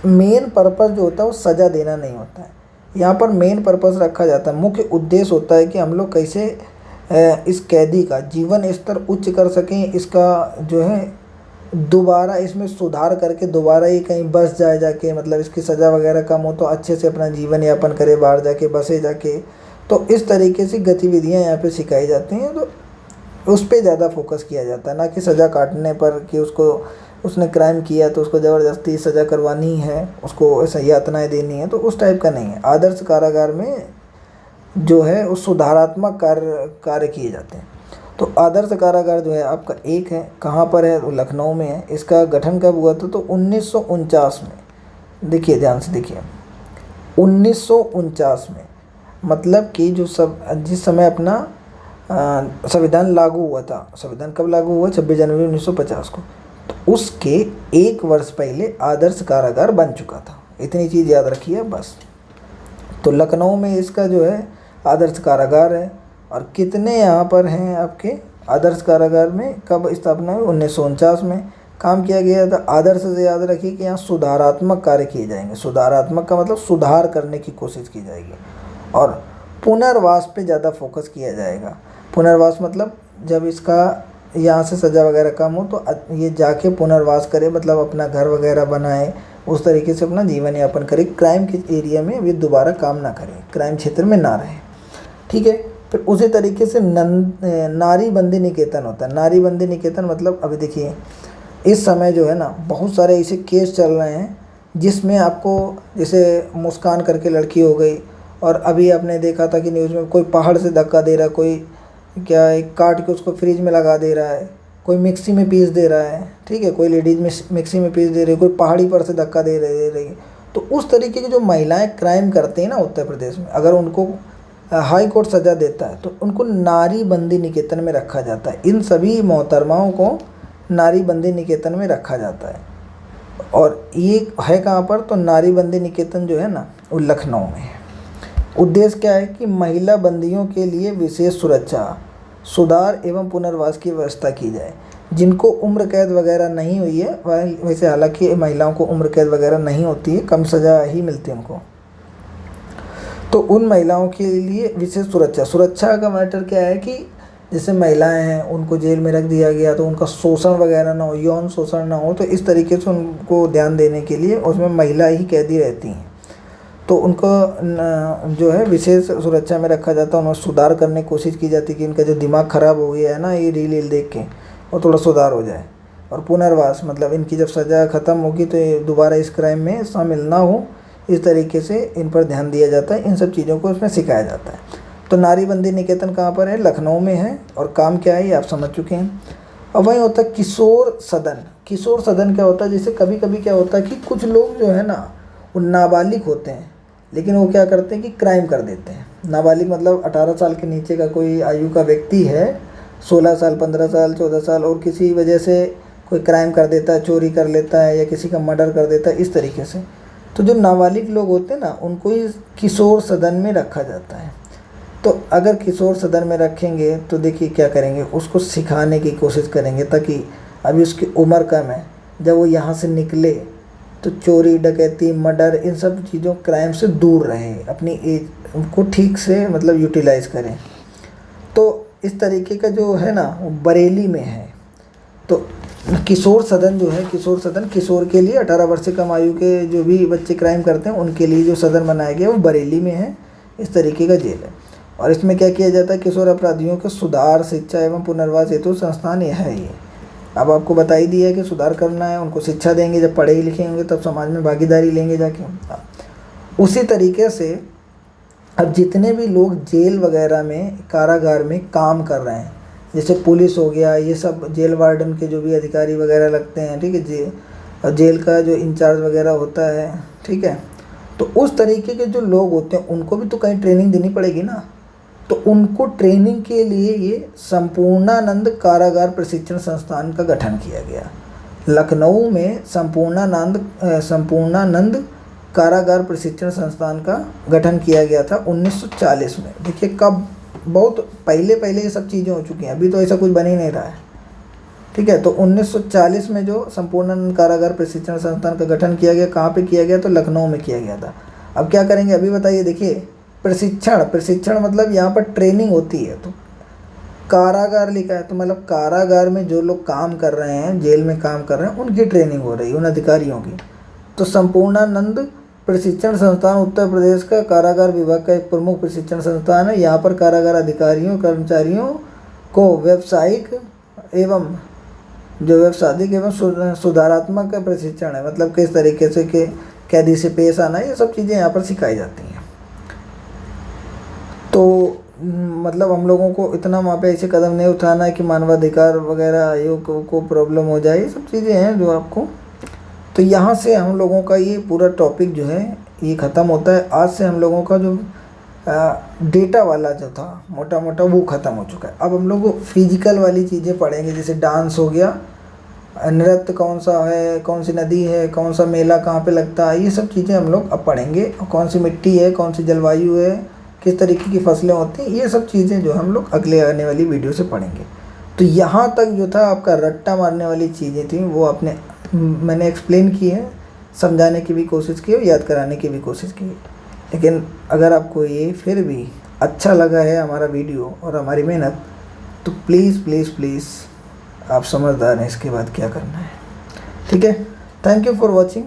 मेन पर्पस जो होता है वो सज़ा देना नहीं होता है। यहाँ पर मेन पर्पस रखा जाता है, मुख्य उद्देश्य होता है कि हम लोग कैसे इस कैदी का जीवन स्तर उच्च कर सकें, इसका जो है दोबारा इसमें सुधार करके दोबारा ये कहीं बस जाए जाके, मतलब इसकी सज़ा वगैरह कम हो तो अच्छे से अपना जीवन यापन करे, बाहर जाके बसे जाके। तो इस तरीके से गतिविधियाँ यहाँ पे सिखाई जाती हैं, तो उस पर ज़्यादा फोकस किया जाता है, ना कि सज़ा काटने पर कि उसने क्राइम किया तो उसको ज़बरदस्ती सज़ा करवानी है, उसको ऐसा यातनाएँ देनी है, तो उस टाइप का नहीं है। आदर्श कारागार में जो है वो सुधारात्मक कार्य किए जाते हैं। तो आदर्श कारागार जो है आपका एक है, कहाँ पर है, तो लखनऊ में है। इसका गठन कब हुआ था, तो 1949 में। देखिए ध्यान से देखिए, 1949 में, मतलब कि जिस समय अपना संविधान लागू हुआ था। संविधान कब लागू हुआ, 26 जनवरी 1950 को। तो उसके 1 वर्ष पहले आदर्श कारागार बन चुका था। इतनी चीज़ याद रखिए बस। तो लखनऊ में इसका जो है आदर्श कारागार है। और कितने यहाँ पर हैं आपके आदर्श कारागार में, कब स्थापना हुई, 1949 में काम किया गया था। आदर्श से याद रखिए कि यहाँ सुधारात्मक कार्य किए जाएंगे। सुधारात्मक का मतलब सुधार करने की कोशिश की जाएगी, और पुनर्वास पे ज़्यादा फोकस किया जाएगा। पुनर्वास मतलब जब इसका यहाँ से सज़ा वगैरह कम हो तो ये जाके पुनर्वास करे, मतलब अपना घर वगैरह बनाए, उस तरीके से अपना जीवन यापन करे, क्राइम के एरिया में वे दोबारा काम ना करें, क्राइम क्षेत्र में ना रहे। ठीक है, फिर उसी तरीके से नारी बंदी निकेतन होता है। नारी बंदी निकेतन मतलब अभी देखिए इस समय जो है ना बहुत सारे ऐसे केस चल रहे हैं जिसमें आपको, जैसे मुस्कान करके लड़की हो गई, और अभी आपने देखा था कि न्यूज़ में कोई पहाड़ से धक्का दे रहा है, कोई क्या एक काट के उसको फ्रिज में लगा दे रहा है, कोई मिक्सी में पीस दे रहा है। ठीक है, कोई लेडीज़ मिक्सी में पीस दे रही है, कोई पहाड़ी पर से धक्का दे रही है। तो उस तरीके की जो महिलाएं क्राइम करती हैं ना उत्तर प्रदेश में, अगर उनको हाई कोर्ट सज़ा देता है तो उनको नारी बंदी निकेतन में रखा जाता है। इन सभी मोहतरमाओं को नारी बंदी निकेतन में रखा जाता है। और ये है कहाँ पर, तो नारी बंदी निकेतन जो है ना वो लखनऊ में है। उद्देश्य क्या है कि महिला बंदियों के लिए विशेष सुरक्षा, सुधार एवं पुनर्वास की व्यवस्था की जाए। जिनको उम्र कैद वगैरह नहीं हुई है, वैसे हालांकि महिलाओं को उम्र कैद वगैरह नहीं होती है, कम सज़ा ही मिलती है उनको, तो उन महिलाओं के लिए विशेष सुरक्षा का मैटर क्या है कि जैसे महिलाएं हैं उनको जेल में रख दिया गया तो उनका शोषण वगैरह ना हो, यौन शोषण ना हो, तो इस तरीके से उनको ध्यान देने के लिए उसमें महिला ही कैदी रहती हैं, तो उनको जो है विशेष सुरक्षा में रखा जाता है। उन्हें सुधार करने की कोशिश की जाती है कि इनका जो दिमाग ख़राब हो गया है ना ये रील देख के, वो थोड़ा सुधार हो जाए। और पुनर्वास मतलब इनकी जब सज़ा ख़त्म होगी तो ये दोबारा इस क्राइम में शामिल ना हो, इस तरीके से इन पर ध्यान दिया जाता है, इन सब चीज़ों को इसमें सिखाया जाता है। तो नारी बंदी निकेतन कहाँ पर है? लखनऊ में है। और काम क्या है ये आप समझ चुके हैं। अब वहीं होता है किशोर सदन। किशोर सदन क्या होता है? जैसे कभी कभी क्या होता है कि कुछ लोग जो है ना वो नाबालिग होते हैं, लेकिन वो क्या करते हैं कि क्राइम कर देते हैं। नाबालिग मतलब 18 साल के नीचे का कोई आयु का व्यक्ति है, 16 साल, 15 साल, 14 साल, और किसी वजह से कोई क्राइम कर देता है, चोरी कर लेता है या किसी का मर्डर कर देता है, इस तरीके से। तो जो नाबालिग लोग होते हैं ना उनको ही किशोर सदन में रखा जाता है। तो अगर किशोर सदन में रखेंगे तो देखिए क्या करेंगे, उसको सिखाने की कोशिश करेंगे ताकि अभी उसकी उम्र कम है, जब वो यहाँ से निकले तो चोरी, डकैती, मर्डर, इन सब चीज़ों क्राइम से दूर रहे, अपनी एज उनको ठीक से मतलब यूटिलाइज़ करें। तो इस तरीके का जो है ना वो बरेली में है। तो किशोर सदन जो है, किशोर सदन किशोर के लिए 18 वर्ष से कम आयु के जो भी बच्चे क्राइम करते हैं उनके लिए जो सदन बनाया गया वो बरेली में है। इस तरीके का जेल है। और इसमें क्या किया जाता है? किशोर अपराधियों के सुधार, शिक्षा एवं पुनर्वास हेतु संस्थान यह है। ये अब आपको बता ही दिया है कि सुधार करना है, उनको शिक्षा देंगे, जब पढ़े लिखे होंगे तब समाज में भागीदारी लेंगे जाके। उसी तरीके से अब जितने भी लोग जेल वगैरह में, कारागार में काम कर रहे हैं, जैसे पुलिस हो गया, ये सब जेल वार्डन के जो भी अधिकारी वगैरह लगते हैं, ठीक है, जेल का जो इंचार्ज वगैरह होता है, ठीक है, तो उस तरीके के जो लोग होते हैं उनको भी तो कहीं ट्रेनिंग देनी पड़ेगी ना। तो उनको ट्रेनिंग के लिए ये संपूर्णानंद कारागार प्रशिक्षण संस्थान का गठन किया गया। लखनऊ में संपूर्णानंद कारागार प्रशिक्षण संस्थान का गठन किया गया था 1940 में। देखिए कब, बहुत पहले ये सब चीज़ें हो चुकी हैं, अभी तो ऐसा कुछ बन ही नहीं रहा है, ठीक है। तो 1940 में जो संपूर्णानंद कारागार प्रशिक्षण संस्थान का गठन किया गया, कहाँ पे किया गया? तो लखनऊ में किया गया था। अब क्या करेंगे अभी बताइए। देखिए प्रशिक्षण मतलब यहाँ पर ट्रेनिंग होती है। तो कारागार लिखा है तो मतलब कारागार में जो लोग काम कर रहे हैं, जेल में काम कर रहे हैं, उनकी ट्रेनिंग हो रही है, उन अधिकारियों की। तो संपूर्णानंद प्रशिक्षण संस्थान उत्तर प्रदेश का कारागार विभाग का एक प्रमुख प्रशिक्षण संस्थान है। यहाँ पर कारागार अधिकारियों, कर्मचारियों को व्यावसायिक एवं सुधारात्मक प्रशिक्षण है, मतलब किस तरीके से कि कैदी से पेश आना, ये सब चीज़ें यहाँ पर सिखाई जाती हैं। तो मतलब हम लोगों को इतना वहाँ पे ऐसे कदम नहीं उठाना है कि मानवाधिकार वगैरह आयोग को प्रॉब्लम हो जाए, ये सब चीज़ें हैं जो आपको। तो यहाँ से हम लोगों का ये पूरा टॉपिक जो है ये ख़त्म होता है। आज से हम लोगों का जो डेटा वाला जो था मोटा मोटा वो ख़त्म हो चुका है। अब हम लोग फिजिकल वाली चीज़ें पढ़ेंगे, जैसे डांस हो गया, नृत्य कौन सा है, कौन सी नदी है, कौन सा मेला कहाँ पे लगता है, ये सब चीज़ें हम लोग अब पढ़ेंगे। कौन सी मिट्टी है, कौन सी जलवायु है, किस तरीके की फसलें होती हैं, ये सब चीज़ें जो हम लोग अगले आने वाली वीडियो से पढ़ेंगे। तो यहाँ तक जो था आपका रट्टा मारने वाली चीज़ें थी वो मैंने एक्सप्लेन की है, समझाने की भी कोशिश की और याद कराने की भी कोशिश की। लेकिन अगर आपको ये फिर भी अच्छा लगा है हमारा वीडियो और हमारी मेहनत, तो प्लीज़ आप समझदार हैं इसके बाद क्या करना है, ठीक है। Thank you for watching.